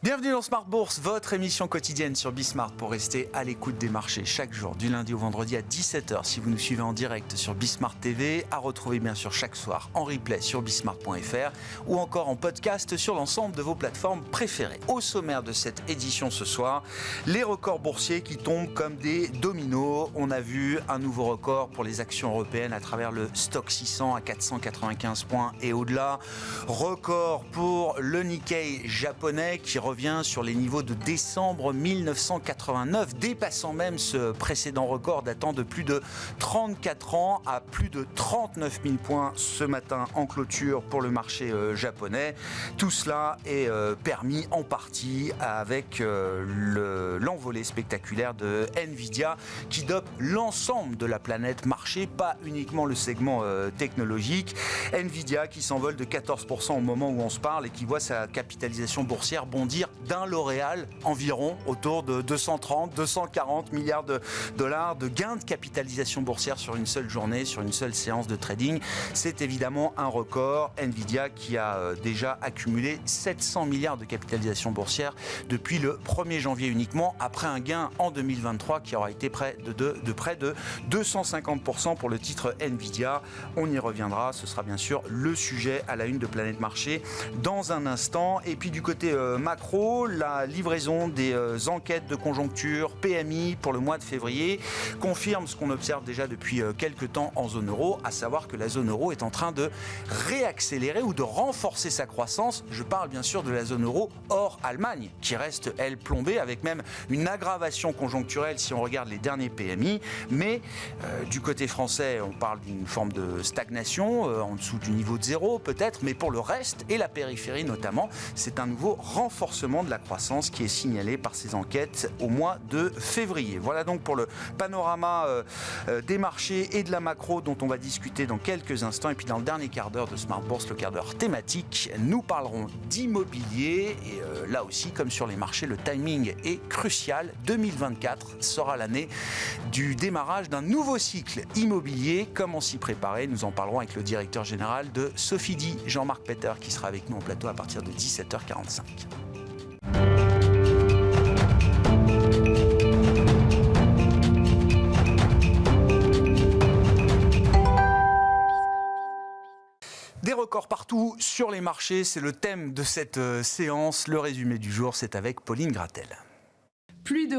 Bienvenue dans Smart Bourse, votre émission quotidienne sur Bismart pour rester à l'écoute des marchés chaque jour, du lundi au vendredi à 17h. Si vous nous suivez en direct sur Bismart TV, à retrouver bien sûr chaque soir en replay sur bismart.fr ou encore en podcast sur l'ensemble de vos plateformes préférées. Au sommaire de cette édition ce soir, les records boursiers qui tombent comme des dominos. On a vu un nouveau record pour les actions européennes à travers le Stoxx 600 à 495 points et au-delà. Record pour le Nikkei japonais qui revient sur les niveaux de décembre 1989, dépassant même ce précédent record datant de plus de 34 ans à plus de 39 000 points ce matin en clôture pour le marché japonais. Tout cela est permis en partie avec l'envolée spectaculaire de Nvidia qui dope l'ensemble de la planète marché, pas uniquement le segment technologique. Nvidia qui s'envole de 14% au moment où on se parle et qui voit sa capitalisation boursière bondir d'un L'Oréal environ autour de 230-240 milliards de dollars de gains de capitalisation boursière sur une seule journée, sur une seule séance de trading. C'est évidemment un record. Nvidia qui a déjà accumulé 700 milliards de capitalisation boursière depuis le 1er janvier uniquement, après un gain en 2023 qui aura été près de 250% pour le titre Nvidia. On y reviendra, ce sera bien sûr le sujet à la une de Planète Marché dans un instant. Et puis du côté macro, la livraison des enquêtes de conjoncture PMI pour le mois de février confirme ce qu'on observe déjà depuis quelques temps en zone euro, à savoir que la zone euro est en train de réaccélérer ou de renforcer sa croissance. Je parle bien sûr de la zone euro hors Allemagne, qui reste, elle, plombée, avec même une aggravation conjoncturelle si on regarde les derniers PMI. Mais du côté français, on parle d'une forme de stagnation, en dessous du niveau de zéro peut-être, mais pour le reste, et la périphérie notamment, c'est un nouveau renforcement de la croissance qui est signalée par ces enquêtes au mois de février. Voilà donc pour le panorama des marchés et de la macro dont on va discuter dans quelques instants. Et puis dans le dernier quart d'heure de Smart Bourse, le quart d'heure thématique, nous parlerons d'immobilier. Et là aussi, comme sur les marchés, le timing est crucial. 2024 sera l'année du démarrage d'un nouveau cycle immobilier. Comment s'y préparer? Nous en parlerons avec le directeur général de Sofidy, Jean-Marc Peter, qui sera avec nous en plateau à partir de 17h45. Des records partout sur les marchés, c'est le thème de cette séance. Le résumé du jour, c'est avec Pauline Gratel. Plus de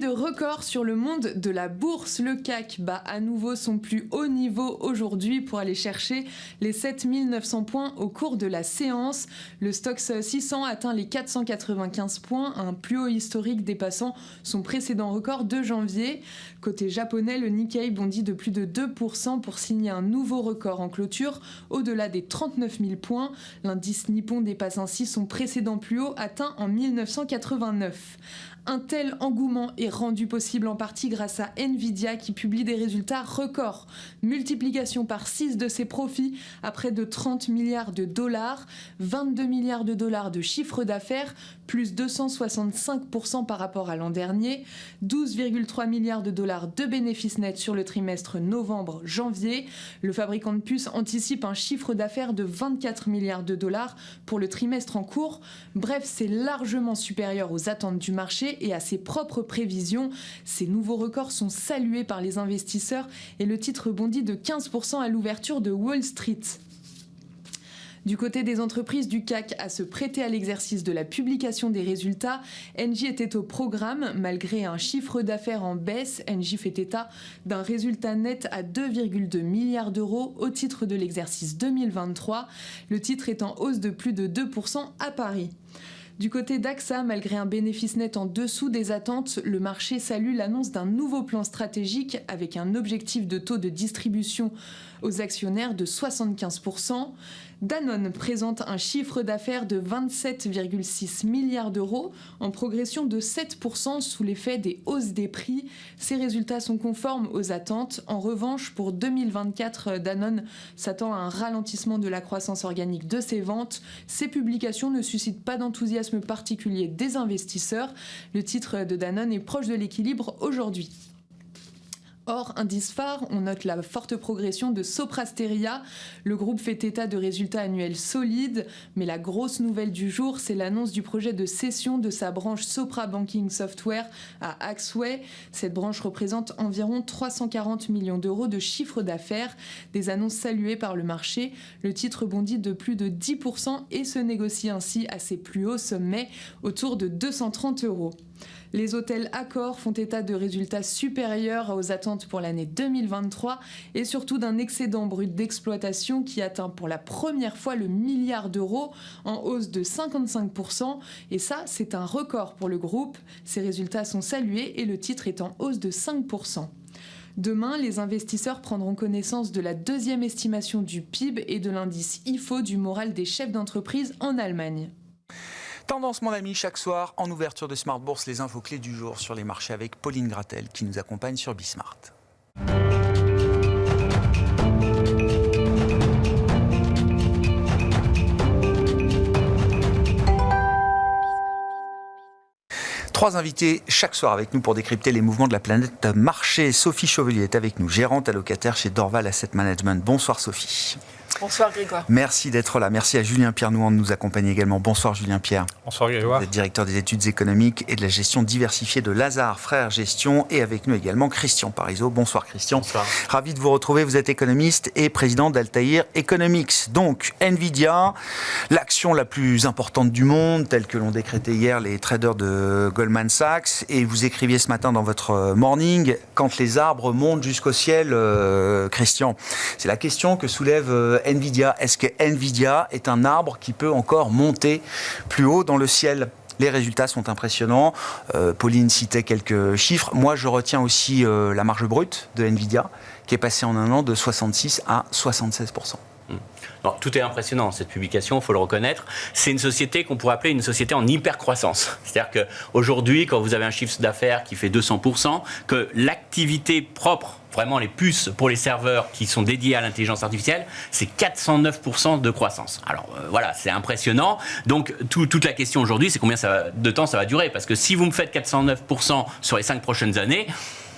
records sur le monde de la bourse. Le CAC bat à nouveau son plus haut niveau aujourd'hui pour aller chercher les 7900 points au cours de la séance. Le Stoxx 600 atteint les 495 points, un plus haut historique dépassant son précédent record de janvier. Côté japonais, le Nikkei bondit de plus de 2% pour signer un nouveau record en clôture au-delà des 39 000 points. L'indice nippon dépasse ainsi son précédent plus haut atteint en 1989. Un tel engouement est rendu possible en partie grâce à Nvidia qui publie des résultats records. Multiplication par 6 de ses profits à près de 30 milliards de dollars, 22 milliards de dollars de chiffre d'affaires, plus 265% par rapport à l'an dernier, 12,3 milliards de dollars de bénéfices nets sur le trimestre novembre-janvier. Le fabricant de puces anticipe un chiffre d'affaires de 24 milliards de dollars pour le trimestre en cours. Bref, c'est largement supérieur aux attentes du marché et à ses propres prévisions. Ces nouveaux records sont salués par les investisseurs et le titre bondit de 15% à l'ouverture de Wall Street. Du côté des entreprises du CAC à se prêter à l'exercice de la publication des résultats, Engie était au programme. Malgré un chiffre d'affaires en baisse, Engie fait état d'un résultat net à 2,2 milliards d'euros au titre de l'exercice 2023. Le titre est en hausse de plus de 2% à Paris. Du côté d'AXA, malgré un bénéfice net en dessous des attentes, le marché salue l'annonce d'un nouveau plan stratégique avec un objectif de taux de distribution aux actionnaires de 75%. Danone présente un chiffre d'affaires de 27,6 milliards d'euros, en progression de 7% sous l'effet des hausses des prix. Ces résultats sont conformes aux attentes. En revanche, pour 2024, Danone s'attend à un ralentissement de la croissance organique de ses ventes. Ces publications ne suscitent pas d'enthousiasme particulier des investisseurs. Le titre de Danone est proche de l'équilibre aujourd'hui. Hors indice phare, on note la forte progression de Sopra Steria. Le groupe fait état de résultats annuels solides, mais la grosse nouvelle du jour, c'est l'annonce du projet de cession de sa branche Sopra Banking Software à Axway. Cette branche représente environ 340 millions d'euros de chiffre d'affaires, des annonces saluées par le marché. Le titre bondit de plus de 10% et se négocie ainsi à ses plus hauts sommets, autour de 230 euros. Les hôtels Accor font état de résultats supérieurs aux attentes pour l'année 2023 et surtout d'un excédent brut d'exploitation qui atteint pour la première fois le milliard d'euros, en hausse de 55%. Et ça, c'est un record pour le groupe. Ces résultats sont salués et le titre est en hausse de 5%. Demain, les investisseurs prendront connaissance de la deuxième estimation du PIB et de l'indice IFO du moral des chefs d'entreprise en Allemagne. Tendance, mon ami, chaque soir, en ouverture de Smart Bourse, les infos clés du jour sur les marchés avec Pauline Gratel qui nous accompagne sur Bismart. Trois invités chaque soir avec nous pour décrypter les mouvements de la planète marché. Sophie Chauvelier est avec nous, gérante allocataire chez Dorval Asset Management. Bonsoir Sophie. Bonsoir Grégoire. Merci d'être là. Merci à Julien Pierre Nouan de nous accompagner également. Bonsoir Julien Pierre. Bonsoir Grégoire. Vous êtes directeur des études économiques et de la gestion diversifiée de Lazare Frères Gestion. Et avec nous également Christian Parizeau. Bonsoir Christian. Bonsoir. Ravi de vous retrouver. Vous êtes économiste et président d'Altair Economics. Donc Nvidia, l'action la plus importante du monde, telle que l'ont décrété hier les traders de Goldman Sachs. Et vous écriviez ce matin dans votre morning, quand les arbres montent jusqu'au ciel, Christian. C'est la question que soulève Nvidia. Est-ce que Nvidia est un arbre qui peut encore monter plus haut dans le ciel ? Les résultats sont impressionnants. Pauline citait quelques chiffres. Moi, je retiens aussi la marge brute de Nvidia, qui est passée en un an de 66 à 76%. Non, tout est impressionnant, cette publication, il faut le reconnaître. C'est une société qu'on pourrait appeler une société en hyper-croissance. C'est-à-dire qu'aujourd'hui, quand vous avez un chiffre d'affaires qui fait 200%, que l'activité propre, vraiment les puces pour les serveurs qui sont dédiés à l'intelligence artificielle, c'est 409% de croissance. Alors voilà, c'est impressionnant. Donc toute la question aujourd'hui, c'est combien de temps ça va durer. Parce que si vous me faites 409% sur les 5 prochaines années,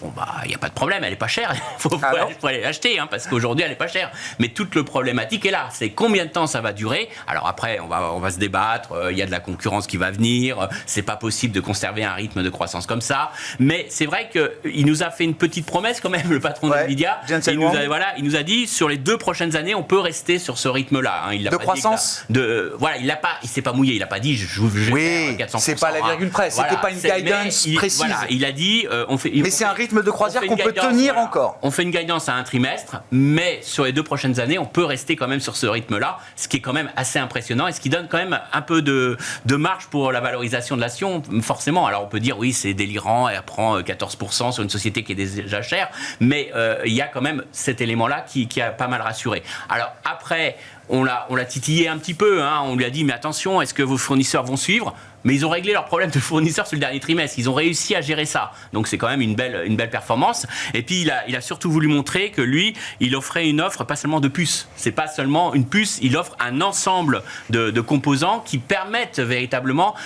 bon bah il n'y a pas de problème, elle n'est pas chère, il faut aller l'acheter, parce qu'aujourd'hui elle n'est pas chère. Mais toute le problématique est là, c'est combien de temps ça va durer. Alors après on va se débattre, il y a de la concurrence qui va venir, c'est pas possible de conserver un rythme de croissance comme ça. Mais c'est vrai qu'il nous a fait une petite promesse quand même, le patron d'Nvidia. Il nous a dit sur les 2 prochaines années on peut rester sur ce rythme-là. Il de croissance. Il s'est pas mouillé, il n'a pas dit je vais faire 400%. C'est pas la virgule près, c'était pas une guidance précise. Voilà, il a dit mais c'est un rythme de croisière qu'on peut tenir encore. On fait une guidance à un trimestre, mais sur les 2 prochaines années, on peut rester quand même sur ce rythme-là, ce qui est quand même assez impressionnant et ce qui donne quand même un peu de marge pour la valorisation de l'action, forcément. Alors on peut dire, oui, c'est délirant, elle prend 14% sur une société qui est déjà chère, mais il y a quand même cet élément-là qui a pas mal rassuré. Alors après, on l'a titillé un petit peu, on lui a dit, mais attention, est-ce que vos fournisseurs vont suivre ? Mais ils ont réglé leurs problèmes de fournisseurs sur le dernier trimestre. Ils ont réussi à gérer ça. Donc c'est quand même une belle performance. Et puis il a surtout voulu montrer que lui, il offrait une offre pas seulement de puces. C'est pas seulement une puce, il offre un ensemble de composants qui permettent véritablement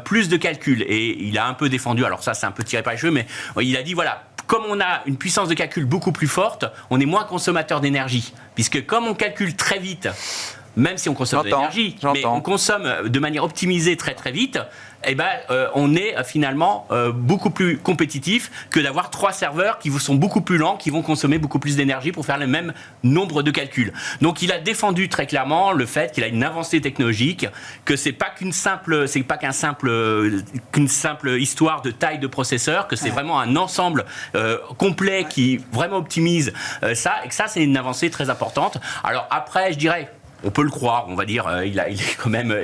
plus de calcul. Et il a un peu défendu, alors ça c'est un peu tiré par les cheveux, mais il a dit voilà, comme on a une puissance de calcul beaucoup plus forte, on est moins consommateur d'énergie. Puisque comme on calcule très vite, même si on consomme de l'énergie, mais on consomme de manière optimisée très très vite, on est finalement beaucoup plus compétitif que d'avoir 3 serveurs qui sont beaucoup plus lents, qui vont consommer beaucoup plus d'énergie pour faire le même nombre de calculs. Donc il a défendu très clairement le fait qu'il a une avancée technologique, que c'est pas qu'une simple histoire de taille de processeur, que c'est vraiment un ensemble complet qui vraiment optimise ça, et que ça c'est une avancée très importante. Alors après, je dirais, on peut le croire, on va dire, il est quand même,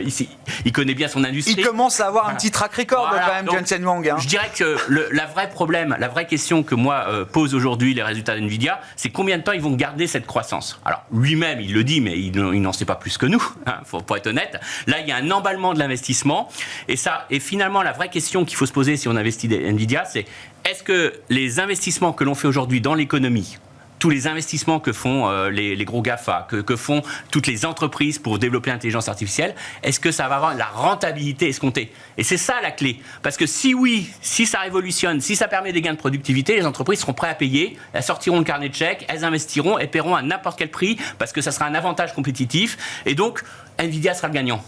il connaît bien son industrie. Il commence à avoir un petit track record quand même, Jensen Huang. Je dirais que la vraie question que moi pose aujourd'hui les résultats d'Nvidia, c'est combien de temps ils vont garder cette croissance. Alors lui-même, il le dit, mais il n'en sait pas plus que nous, pour être honnête. Là, il y a un emballement de l'investissement, et finalement, la vraie question qu'il faut se poser si on investit Nvidia, c'est est-ce que les investissements que l'on fait aujourd'hui dans l'économie, tous les investissements que font les gros GAFA, que font toutes les entreprises pour développer l'intelligence artificielle, est-ce que ça va avoir la rentabilité escomptée? Et c'est ça la clé. Parce que si oui, si ça révolutionne, si ça permet des gains de productivité, les entreprises seront prêtes à payer, elles sortiront le carnet de chèques, elles investiront et paieront à n'importe quel prix parce que ça sera un avantage compétitif. Et donc, Nvidia sera le gagnant.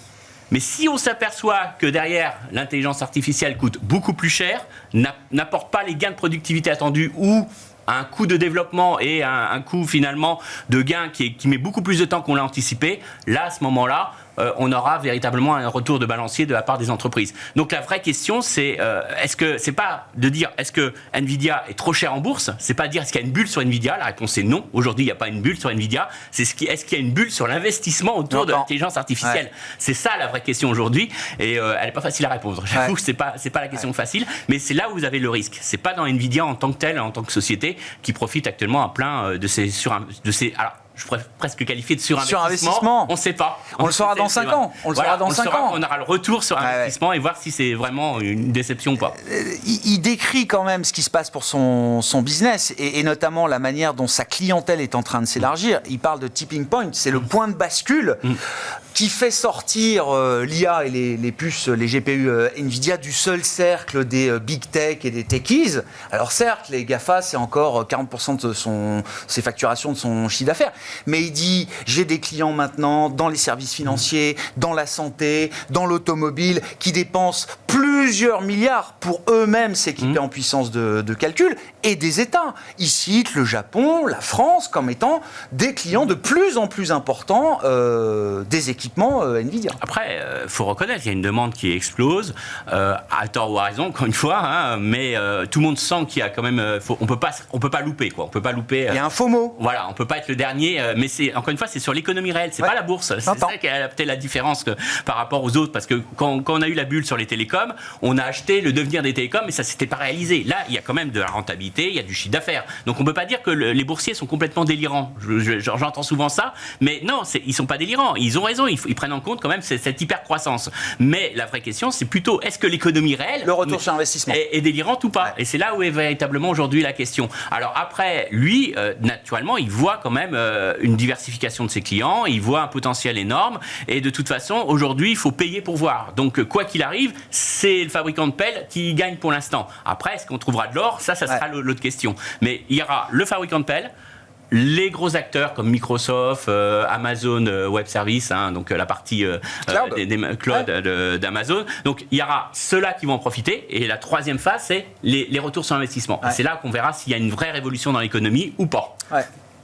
Mais si on s'aperçoit que derrière, l'intelligence artificielle coûte beaucoup plus cher, n'apporte pas les gains de productivité attendus ou un coût de développement et un coût finalement de gain qui met beaucoup plus de temps qu'on l'a anticipé, là, à ce moment-là, on aura véritablement un retour de balancier de la part des entreprises. Donc la vraie question, c'est est-ce que c'est pas de dire est-ce que Nvidia est trop cher en bourse? C'est pas de dire est-ce qu'il y a une bulle sur Nvidia? La réponse est non. Aujourd'hui, il n'y a pas une bulle sur Nvidia. C'est est-ce qu'il y a une bulle sur l'investissement autour de l'intelligence artificielle? C'est ça la vraie question aujourd'hui, et elle n'est pas facile à répondre. J'avoue que c'est pas la question facile, mais c'est là où vous avez le risque. C'est pas dans Nvidia en tant que telle, en tant que société, qui profite actuellement à plein de ces alors, je pourrais presque qualifier de surinvestissement. On ne sait pas. On le saura dans 5 ans. On aura le retour sur investissement et voir si c'est vraiment une déception ou pas. Il décrit quand même ce qui se passe pour son business et notamment la manière dont sa clientèle est en train de s'élargir. Il parle de tipping point, c'est le point de bascule qui fait sortir l'IA et les puces, les GPU Nvidia du seul cercle des big tech et des techies. Alors certes, les GAFA, c'est encore 40% de ses facturations de son chiffre d'affaires. Mais il dit, j'ai des clients maintenant dans les services financiers, dans la santé, dans l'automobile, qui dépensent plusieurs milliards pour eux-mêmes s'équiper en puissance de calcul, et des États. Ils citent le Japon, la France, comme étant des clients de plus en plus importants des équipements Nvidia. Après, il faut reconnaître qu'il y a une demande qui explose, à tort ou à raison, encore une fois, mais tout le monde sent qu'il y a quand même... on peut pas louper, quoi. On peut pas louper... Il y a un FOMO. Voilà, on peut pas être le dernier, mais encore une fois, c'est sur l'économie réelle, c'est pas la bourse. C'est ça qui a peut-être la différence par rapport aux autres, parce que quand on a eu la bulle sur les télécoms, on a acheté le devenir des télécoms, mais ça s'était pas réalisé. Là, il y a quand même de la rentabilité, il y a du chiffre d'affaires. Donc on peut pas dire que les boursiers sont complètement délirants. J'entends souvent ça, mais non, ils sont pas délirants. Ils ont raison, ils prennent en compte quand même cette hyper-croissance. Mais la vraie question, c'est plutôt, est-ce que l'économie réelle, le retour sur investissement, est délirante ou pas? Et c'est là où est véritablement aujourd'hui la question. Alors après, lui, naturellement, il voit quand même une diversification de ses clients, il voit un potentiel énorme, et de toute façon, aujourd'hui, il faut payer pour voir. Donc, quoi qu'il arrive, c'est le fabricant de pelles qui gagne pour l'instant. Après, est-ce qu'on trouvera de l'or? Ça sera l'autre question. Mais il y aura le fabricant de pelles, les gros acteurs comme Microsoft, Amazon Web Services, donc la partie cloud d'Amazon. Donc il y aura ceux-là qui vont en profiter. Et la troisième phase, c'est les retours sur investissement. Et c'est là qu'on verra s'il y a une vraie révolution dans l'économie ou pas.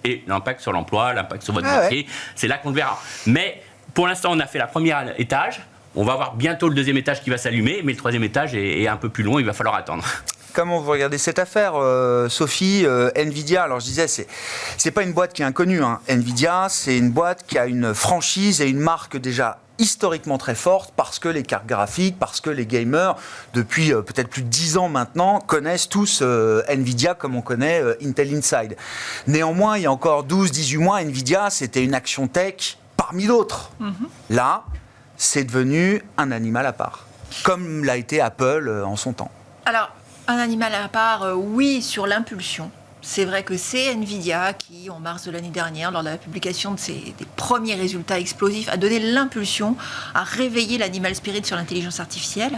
Et l'impact sur l'emploi, l'impact sur votre métier, c'est là qu'on le verra. Mais pour l'instant, on a fait la première étage. On va avoir bientôt le deuxième étage qui va s'allumer, mais le troisième étage est un peu plus long, il va falloir attendre. Comment vous regardez cette affaire, Sophie? Nvidia, alors je disais, c'est pas une boîte qui est inconnue. Nvidia, c'est une boîte qui a une franchise et une marque déjà historiquement très forte, parce que les cartes graphiques, parce que les gamers, depuis peut-être plus de 10 ans maintenant, connaissent tous Nvidia comme on connaît Intel Inside. Néanmoins, il y a encore 12-18 mois, Nvidia, c'était une action tech parmi d'autres. Là, c'est devenu un animal à part, comme l'a été Apple en son temps. Alors, un animal à part, oui, sur l'impulsion. C'est vrai que c'est Nvidia qui, en mars de l'année dernière, lors de la publication des premiers résultats explosifs, a donné l'impulsion à réveiller l'animal spirit sur l'intelligence artificielle.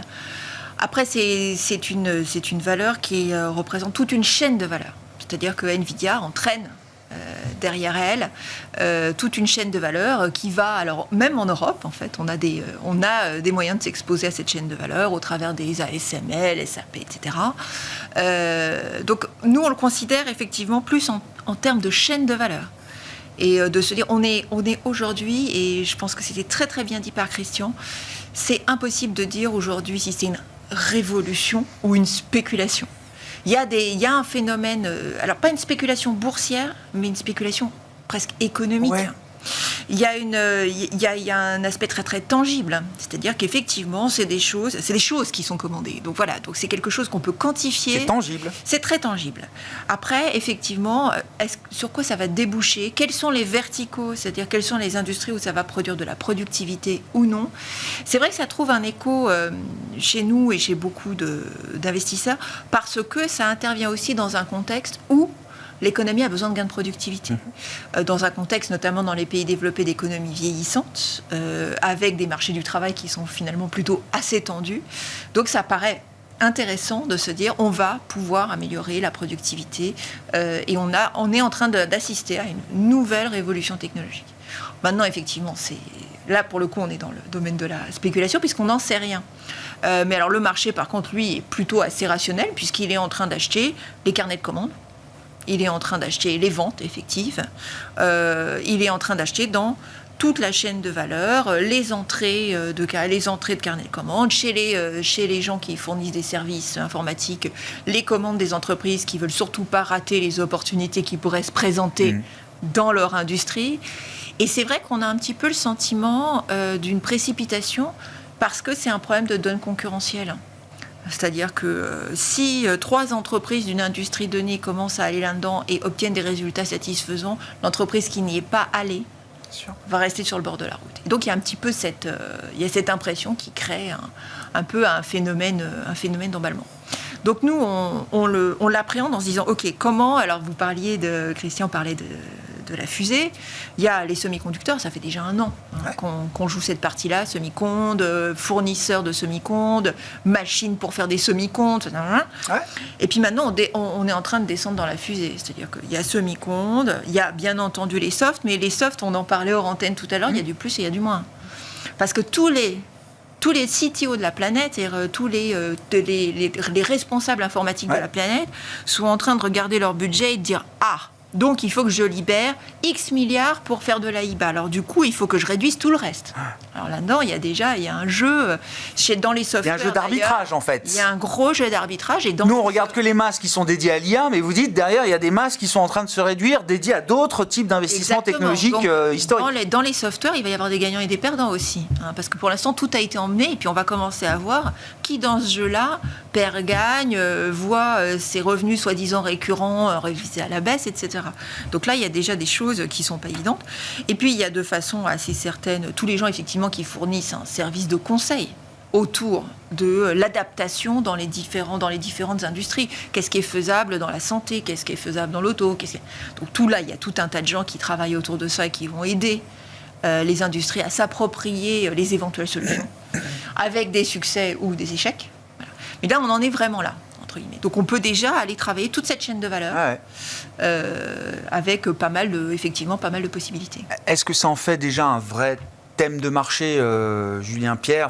Après, c'est une valeur qui représente toute une chaîne de valeurs. C'est-à-dire que Nvidia entraîne derrière elle toute une chaîne de valeur qui va, alors même en Europe en fait, on a des moyens de s'exposer à cette chaîne de valeur au travers des ASML, SAP, etc. Donc nous on le considère effectivement plus en termes de chaîne de valeur. Et de se dire, on est aujourd'hui, et je pense que c'était très très bien dit par Christian, c'est impossible de dire aujourd'hui si c'est une révolution ou une spéculation. Il y a un phénomène, alors pas une spéculation boursière, mais une spéculation presque économique. Il y a un aspect très très tangible, c'est-à-dire qu'effectivement c'est des choses qui sont commandées. Donc voilà, donc c'est quelque chose qu'on peut quantifier. C'est tangible. C'est très tangible. Après, effectivement, sur quoi ça va déboucher? Quels sont les verticaux, c'est-à-dire quelles sont les industries où ça va produire de la productivité ou non? C'est vrai que ça trouve un écho chez nous et chez beaucoup d'investisseurs, parce que ça intervient aussi dans un contexte où l'économie a besoin de gains de productivité. Dans un contexte, notamment dans les pays développés, d'économies vieillissantes, avec des marchés du travail qui sont finalement plutôt assez tendus. Donc ça paraît intéressant de se dire on va pouvoir améliorer la productivité et on est en train d'assister à une nouvelle révolution technologique. Maintenant, effectivement, là, pour le coup, on est dans le domaine de la spéculation puisqu'on n'en sait rien. Mais alors, le marché, par contre, lui, est plutôt assez rationnel puisqu'il est en train d'acheter les carnets de commandes. Il est en train d'acheter les ventes effectives. Il est en train d'acheter dans toute la chaîne de valeur, les entrées de carnets de commandes, chez les gens qui fournissent des services informatiques, les commandes des entreprises qui ne veulent surtout pas rater les opportunités qui pourraient se présenter dans leur industrie. Et c'est vrai qu'on a un petit peu le sentiment d'une précipitation parce que c'est un problème de donne concurrentielle. C'est-à-dire que si 3 entreprises d'une industrie donnée commencent à aller là-dedans et obtiennent des résultats satisfaisants, l'entreprise qui n'y est pas allée va rester sur le bord de la route. Et donc il y a un petit peu cette impression qui crée un peu un phénomène d'emballement. Donc nous, on l'appréhende en se disant, ok, comment, alors Christian parlait de la fusée, il y a les semi-conducteurs, ça fait déjà 1 an qu'on joue cette partie-là, semi-condes, fournisseurs de semi-condes, machines pour faire des semi-condes, et puis maintenant on est en train de descendre dans la fusée, c'est-à-dire qu'il y a semi-condes, il y a bien entendu les softs, mais les softs, on en parlait hors antenne tout à l'heure, il y a du plus et il y a du moins. Parce que tous les CTO de la planète et tous les responsables informatiques de la planète sont en train de regarder leur budget et de dire « Ah, donc il faut que je libère X milliards pour faire de l'AIBA. Alors du coup, il faut que je réduise tout le reste. » Alors là-dedans, il y a un jeu dans les softwares. Il y a un jeu d'arbitrage en fait. Il y a un gros jeu d'arbitrage. Nous, on regarde que les masses qui sont dédiées à l'IA, mais vous dites derrière, il y a des masses qui sont en train de se réduire, dédiées à d'autres types d'investissements technologiques historiques. Dans les softwares, il va y avoir des gagnants et des perdants aussi. Parce que pour l'instant, tout a été emmené et puis on va commencer à voir qui dans ce jeu-là perd, gagne, voit ses revenus soi-disant récurrents révisés à la baisse, etc. Donc là, il y a déjà des choses qui ne sont pas évidentes. Et puis, il y a de façon assez certaine tous les gens, effectivement, qui fournissent un service de conseil autour de l'adaptation dans les différentes industries. Qu'est-ce qui est faisable dans la santé? Qu'est-ce qui est faisable dans l'auto? Donc tout là, il y a tout un tas de gens qui travaillent autour de ça et qui vont aider les industries à s'approprier les éventuelles solutions, avec des succès ou des échecs. Voilà. Mais là, on en est vraiment là. Donc on peut déjà aller travailler toute cette chaîne de valeur avec pas mal de possibilités. Est-ce que ça en fait déjà un vrai thème de marché, Julien Pierre,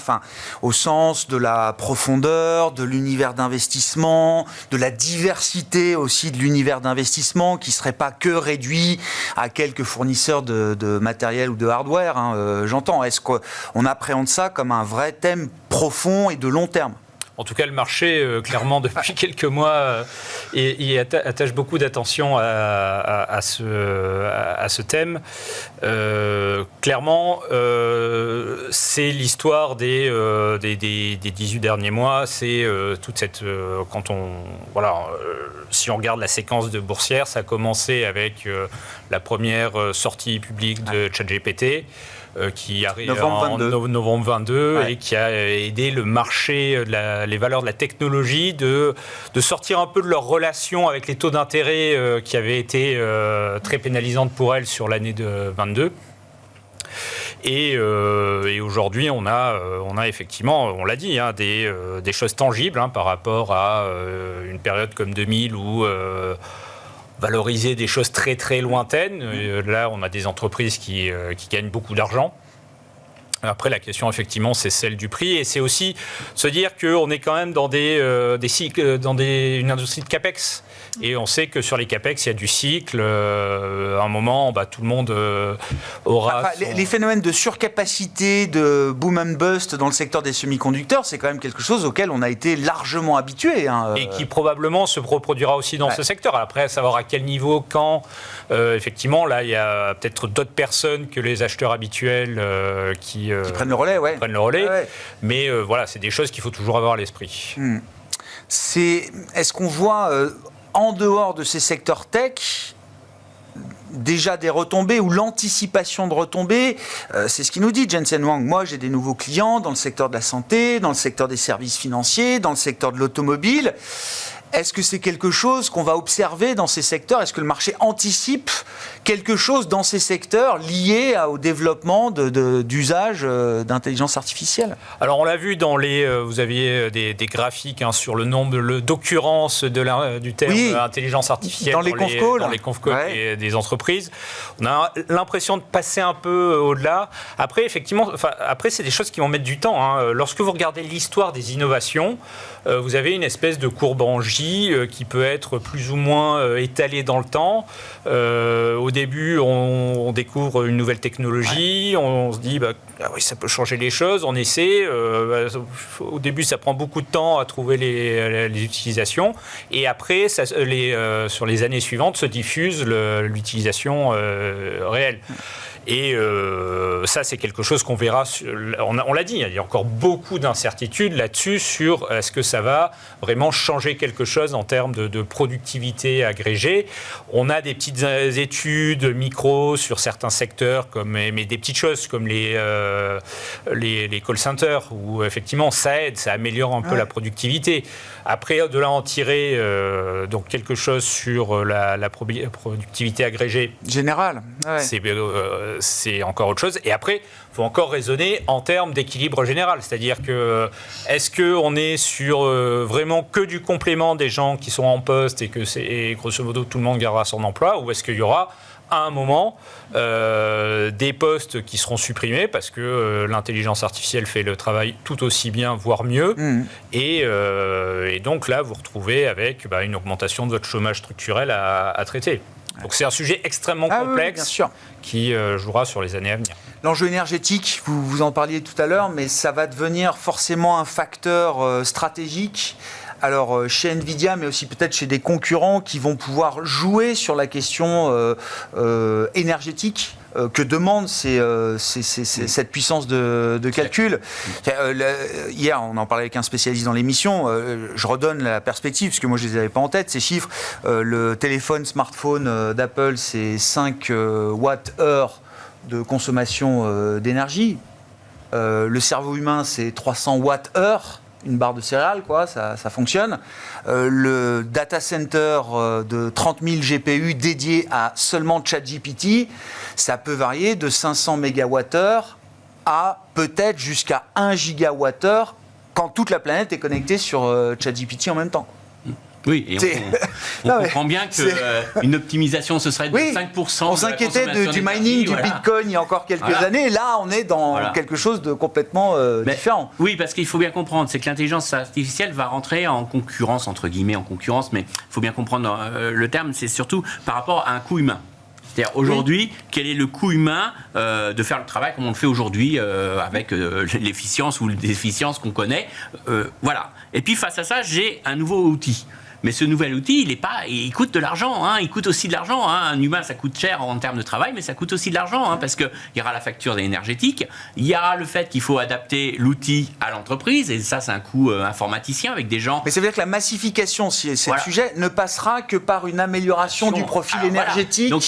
au sens de la profondeur, de l'univers d'investissement, de la diversité aussi de l'univers d'investissement qui ne serait pas que réduit à quelques fournisseurs de matériel ou de hardware, j'entends. Est-ce qu'on appréhende ça comme un vrai thème profond et de long terme ? En tout cas, le marché, clairement, depuis quelques mois, il attache beaucoup d'attention à ce thème. Clairement, c'est l'histoire des 18 derniers mois. C'est toute cette... si on regarde la séquence de boursière, ça a commencé avec la première sortie publique de ChatGPT, qui arrive en novembre 22 et qui a aidé le marché, les valeurs de la technologie de sortir un peu de leur relation avec les taux d'intérêt qui avaient été très pénalisantes pour elles sur l'année de 22. Et aujourd'hui, on a effectivement, on l'a dit, des choses tangibles par rapport à une période comme 2000 où valoriser des choses très très lointaines. Là, on a des entreprises qui gagnent beaucoup d'argent. Après, la question, effectivement, c'est celle du prix. Et c'est aussi se dire qu'on est quand même dans des cycles, dans une industrie de CAPEX. Et on sait que sur les CAPEX, il y a du cycle. À un moment, tout le monde aura... Les phénomènes de surcapacité, de boom and bust dans le secteur des semi-conducteurs, c'est quand même quelque chose auquel on a été largement habitué. Et qui probablement se reproduira aussi dans ce secteur. Après, à savoir à quel niveau, quand... effectivement, là, il y a peut-être d'autres personnes que les acheteurs habituels qui prennent le relais, prennent le relais. Ouais. Mais voilà, c'est des choses qu'il faut toujours avoir à l'esprit. Est-ce qu'on voit, en dehors de ces secteurs tech, déjà des retombées ou l'anticipation de retombées? C'est ce qu'il nous dit, Jensen Huang. Moi, j'ai des nouveaux clients dans le secteur de la santé, dans le secteur des services financiers, dans le secteur de l'automobile. Est-ce que c'est quelque chose qu'on va observer dans ces secteurs? Est-ce que le marché anticipe quelque chose dans ces secteurs liés au développement d'usage d'intelligence artificielle? Alors on l'a vu vous aviez des graphiques sur le nombre d'occurrences du terme intelligence artificielle dans les conf calls des entreprises. On a l'impression de passer un peu au-delà. Après, effectivement, c'est des choses qui vont mettre du temps. Lorsque vous regardez l'histoire des innovations, vous avez une espèce de courbe en J qui peut être plus ou moins étalée dans le temps. Au début, on découvre une nouvelle technologie, on se dit oui, ça peut changer les choses, on essaie. Au début, ça prend beaucoup de temps à trouver les utilisations. Et après, sur les années suivantes, se diffuse l'utilisation réelle. Et ça, c'est quelque chose qu'on verra. On l'a dit, il y a encore beaucoup d'incertitudes là-dessus sur est-ce que ça va vraiment changer quelque chose en termes de productivité agrégée. On a des petites études micro sur certains secteurs, mais des petites choses comme les call centers, où effectivement ça aide, ça améliore un peu la productivité. Après, de là en tirer donc quelque chose sur la productivité agrégée générale, c'est encore autre chose. Et après, il faut encore raisonner en termes d'équilibre général. C'est-à-dire que est-ce qu'on est sur vraiment que du complément des gens qui sont en poste et grosso modo tout le monde gardera son emploi, ou est-ce qu'il y aura à un moment des postes qui seront supprimés parce que l'intelligence artificielle fait le travail tout aussi bien, voire mieux. Et donc là, vous retrouvez avec une augmentation de votre chômage structurel à traiter. Donc c'est un sujet extrêmement complexe qui jouera sur les années à venir. L'enjeu énergétique, vous en parliez tout à l'heure, mais ça va devenir forcément un facteur stratégique. Alors chez Nvidia, mais aussi peut-être chez des concurrents qui vont pouvoir jouer sur la question énergétique que demande cette puissance de calcul. Hier, on en parlait avec un spécialiste dans l'émission. Je redonne la perspective, parce que moi, je ne les avais pas en tête, ces chiffres. Le smartphone d'Apple, c'est 5 Wh de consommation d'énergie. Le cerveau humain, c'est 300 Wh. Une barre de céréales, ça fonctionne. Le data center de 30 000 GPU dédié à seulement ChatGPT, ça peut varier de 500 MWh à peut-être jusqu'à 1 GWh quand toute la planète est connectée sur ChatGPT en même temps. Oui, et on comprend bien qu'une optimisation, ce serait de 5%. On s'inquiétait du mining, du Bitcoin il y a encore quelques années. Là, on est dans quelque chose de complètement différent. Oui, parce qu'il faut bien comprendre, c'est que l'intelligence artificielle va rentrer en concurrence, entre guillemets, mais il faut bien comprendre le terme, c'est surtout par rapport à un coût humain. C'est-à-dire aujourd'hui, quel est le coût humain de faire le travail comme on le fait aujourd'hui avec l'efficience ou l'efficience qu'on connaît. Voilà. Et puis face à ça, j'ai un nouveau outil. Mais ce nouvel outil, il coûte de l'argent. Il coûte aussi de l'argent. Un humain, ça coûte cher en termes de travail, mais ça coûte aussi de l'argent parce qu'il y aura la facture énergétique, il y aura le fait qu'il faut adapter l'outil à l'entreprise, et ça, c'est un coût informaticien avec des gens. Mais ça veut dire que la massification, c'est le sujet, ne passera que par une amélioration du profil énergétique de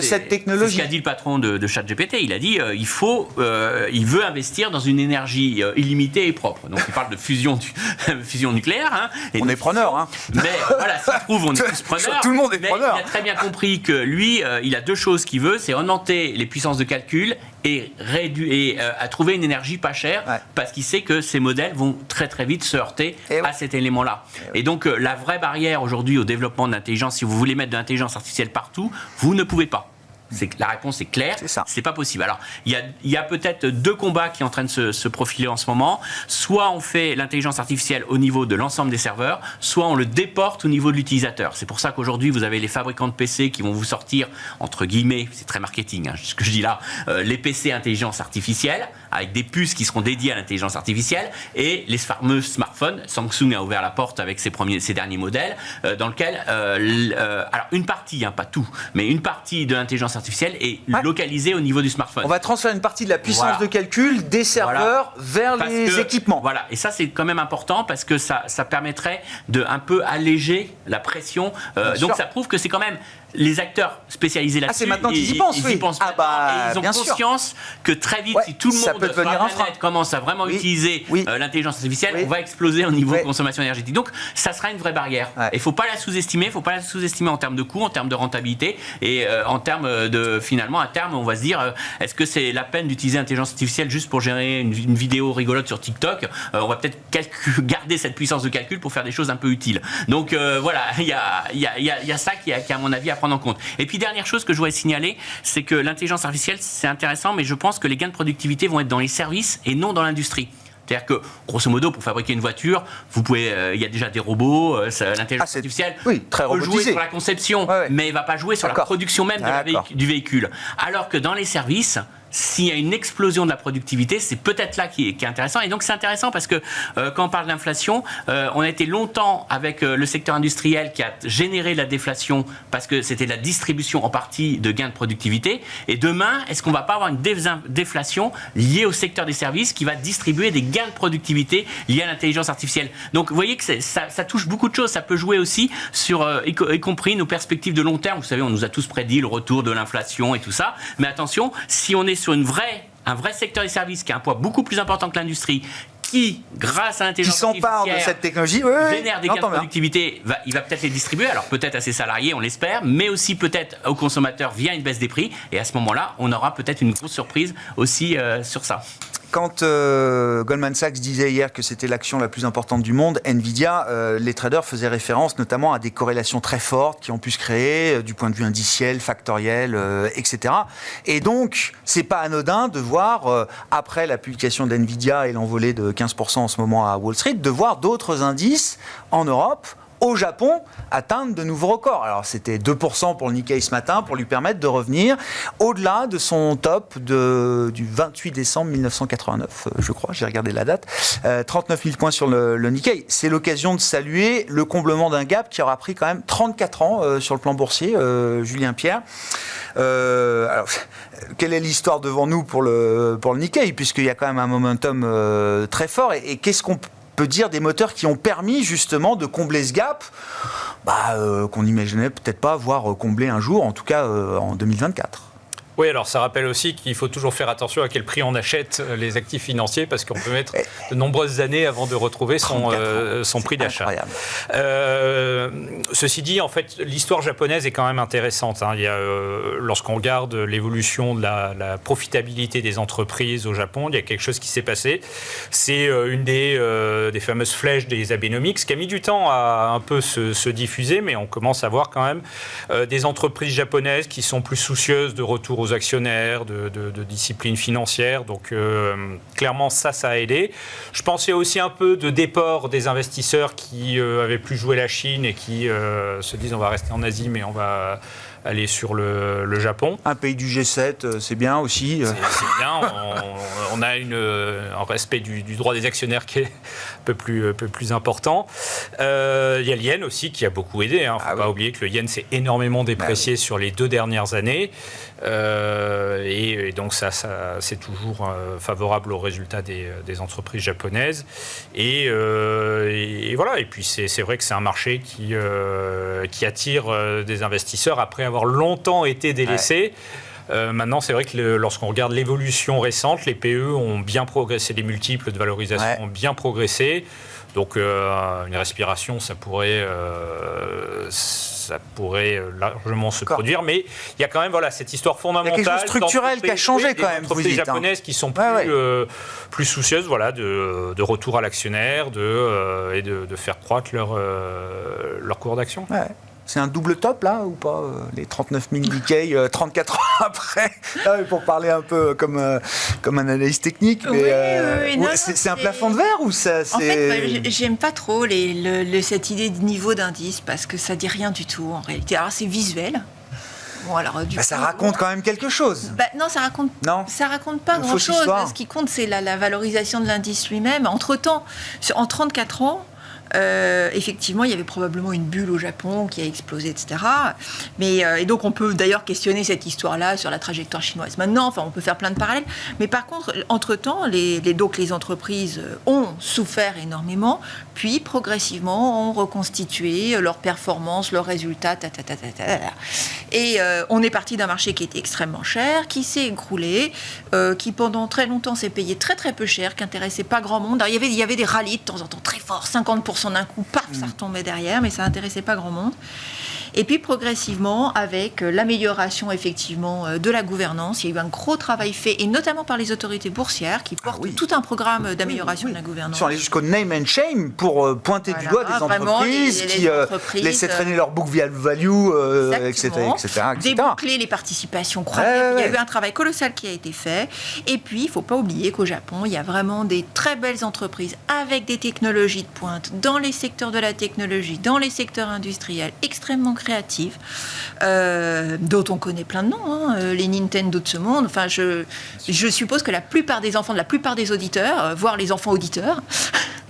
cette technologie. C'est ce qu'a dit le patron de ChatGPT. Il a dit il veut investir dans une énergie illimitée et propre. Donc il parle de fusion nucléaire. On est preneur. Mais voilà, s'il trouve, on est tous preneurs. Tout le monde est preneur. Il a très bien compris que lui, il a deux choses qu'il veut, c'est augmenter les puissances de calcul et à trouver une énergie pas chère, parce qu'il sait que ces modèles vont très très vite se heurter à cet élément-là. Et donc la vraie barrière aujourd'hui au développement de l'intelligence, si vous voulez mettre de l'intelligence artificielle partout, vous ne pouvez pas. La réponse est claire, c'est pas possible. Alors, il y a peut-être deux combats qui sont en train de se profiler en ce moment. Soit on fait l'intelligence artificielle au niveau de l'ensemble des serveurs, soit on le déporte au niveau de l'utilisateur. C'est pour ça qu'aujourd'hui, vous avez les fabricants de PC qui vont vous sortir, entre guillemets, c'est très marketing, ce que je dis là, les PC intelligence artificielle, avec des puces qui seront dédiées à l'intelligence artificielle, et les fameux smartphones. Samsung a ouvert la porte avec ses derniers modèles, dans lequel, alors une partie, pas tout, mais une partie de l'intelligence artificielle est localisée au niveau du smartphone. On va transférer une partie de la puissance de calcul des serveurs vers les équipements. Voilà, et ça c'est quand même important parce que ça permettrait de un peu alléger la pression. Donc ça prouve que c'est quand même les acteurs spécialisés là-dessus, c'est maintenant qu'ils y pensent, ils y pensent maintenant, et ils ont conscience que très vite, si tout le monde sur la planète commence à vraiment utiliser l'intelligence artificielle, on va exploser au niveau consommation énergétique. Donc, ça sera une vraie barrière. Il ne faut pas la sous-estimer. Il ne faut pas la sous-estimer en termes de coût, en termes de rentabilité et en termes de, finalement, à terme, on va se dire, est-ce que c'est la peine d'utiliser l'intelligence artificielle juste pour générer une vidéo rigolote sur TikTok? On va peut-être garder cette puissance de calcul pour faire des choses un peu utiles. Donc, voilà, il y a ça qui est, à mon avis, à prendre en compte. Et puis, dernière chose que je voudrais signaler, c'est que l'intelligence artificielle, c'est intéressant, mais je pense que les gains de productivité vont être dans les services et non dans l'industrie. C'est-à-dire que, grosso modo, pour fabriquer une voiture, vous pouvez, il y a déjà des robots, l'intelligence artificielle très peut jouer sur la conception, mais il ne va pas jouer sur la production même du véhicule. Alors que dans les services, s'il y a une explosion de la productivité, c'est peut-être là qui est intéressant. Et donc c'est intéressant parce que quand on parle d'inflation, on a été longtemps avec le secteur industriel qui a généré la déflation parce que c'était la distribution en partie de gains de productivité. Et demain, est-ce qu'on ne va pas avoir une déflation liée au secteur des services qui va distribuer des gains de productivité liés à l'intelligence artificielle? Donc vous voyez que ça touche beaucoup de choses. Ça peut jouer aussi sur, y compris nos perspectives de long terme. Vous savez, on nous a tous prédit le retour de l'inflation et tout ça. Mais attention, si on est sur un vrai secteur des services qui a un poids beaucoup plus important que l'industrie, qui, grâce à l'intelligence artificielle, de cette technologie, génère des gains de productivité, il va peut-être les distribuer, alors peut-être à ses salariés, on l'espère, mais aussi peut-être aux consommateurs via une baisse des prix. Et à ce moment-là, on aura peut-être une grosse surprise aussi sur ça. Quand Goldman Sachs disait hier que c'était l'action la plus importante du monde, Nvidia, les traders faisaient référence notamment à des corrélations très fortes qui ont pu se créer du point de vue indiciel, factoriel, etc. Et donc, c'est pas anodin de voir, après la publication d'Nvidia et l'envolée de 15% en ce moment à Wall Street, de voir d'autres indices en Europe, au Japon, atteindre de nouveaux records. Alors, c'était 2% pour le Nikkei ce matin, pour lui permettre de revenir au-delà de son top du 28 décembre 1989, je crois, j'ai regardé la date, 39 000 points sur le Nikkei. C'est l'occasion de saluer le comblement d'un gap qui aura pris quand même 34 ans sur le plan boursier, Julien Pierre. Alors, quelle est l'histoire devant nous pour le Nikkei, puisqu'il y a quand même un momentum très fort, et qu'est-ce qu'on peut dire des moteurs qui ont permis justement de combler ce gap qu'on n'imaginait peut-être pas voir combler un jour, en tout cas en 2024. Oui, alors ça rappelle aussi qu'il faut toujours faire attention à quel prix on achète les actifs financiers, parce qu'on peut mettre de nombreuses années avant de retrouver son prix d'achat. Ceci dit, en fait, l'histoire japonaise est quand même intéressante. Hein. Il y a, lorsqu'on regarde l'évolution de la profitabilité des entreprises au Japon, il y a quelque chose qui s'est passé. C'est une des fameuses flèches des Abenomics qui a mis du temps à un peu se diffuser, mais on commence à voir quand même des entreprises japonaises qui sont plus soucieuses de retour aux actionnaires, de discipline financière. Donc, clairement, ça a aidé. Je pensais aussi un peu de déport des investisseurs qui avaient plus joué la Chine et qui se disent on va rester en Asie, mais on va aller sur le Japon. Un pays du G7, c'est bien aussi. C'est bien. On a un respect du droit des actionnaires qui est un peu plus important. Il y a le yen aussi qui a beaucoup aidé. Il ne faut pas oublier que le yen s'est énormément déprécié sur les 2 dernières années. Et donc ça c'est toujours favorable aux résultats des entreprises japonaises. Et voilà. Et puis c'est vrai que c'est un marché qui attire des investisseurs après avoir longtemps été délaissé. Maintenant, c'est vrai que lorsqu'on regarde l'évolution récente, les PE ont bien progressé, les multiples de valorisation ont bien progressé. Donc, une respiration, ça pourrait largement se produire. Mais il y a quand même cette histoire fondamentale. Il y a quelque chose de structurel qui a changé quand même. Les entreprises japonaises qui sont plus soucieuses de retour à l'actionnaire et de faire croître leur cours d'action. Ouais. C'est un double top, là, ou pas les 39 000 Nikkei, 34 ans après, pour parler un peu comme un analyste technique. Mais, c'est un plafond de verre ou ça c'est... En fait, j'aime pas trop cette idée de niveau d'indice, parce que ça dit rien du tout, en réalité. Alors, c'est visuel. Bon, alors, ça raconte quand même quelque chose. Non, ça raconte pas grand-chose. Ce qui compte, c'est la valorisation de l'indice lui-même. Entre-temps, en 34 ans, effectivement, il y avait probablement une bulle au Japon qui a explosé, etc. Et donc, on peut d'ailleurs questionner cette histoire-là sur la trajectoire chinoise. Maintenant, enfin, on peut faire plein de parallèles. Mais par contre, entre-temps, donc les entreprises ont souffert énormément, puis progressivement ont reconstitué leurs performances, leurs résultats, Et on est parti d'un marché qui était extrêmement cher, qui s'est écroulé, qui pendant très longtemps s'est payé très très peu cher, qui n'intéressait pas grand monde. Alors, il y avait des rallyes de temps en temps très forts, 50% d'un coup, paf, ça retombait derrière, mais ça n'intéressait pas grand monde. Et puis progressivement, avec l'amélioration effectivement de la gouvernance, il y a eu un gros travail fait, et notamment par les autorités boursières qui portent tout un programme d'amélioration de la gouvernance. Ils sont allés jusqu'au name and shame pour pointer du doigt des entreprises qui laissaient traîner leur book value, etc. Déboucler les participations croyantes. Il y a eu un travail colossal qui a été fait. Et puis, il ne faut pas oublier qu'au Japon, il y a vraiment des très belles entreprises avec des technologies de pointe dans les secteurs de la technologie, dans les secteurs industriels extrêmement créatives, dont on connaît plein de noms, les Nintendo de ce monde. Enfin, je suppose que la plupart des enfants de la plupart des auditeurs, voire les enfants auditeurs,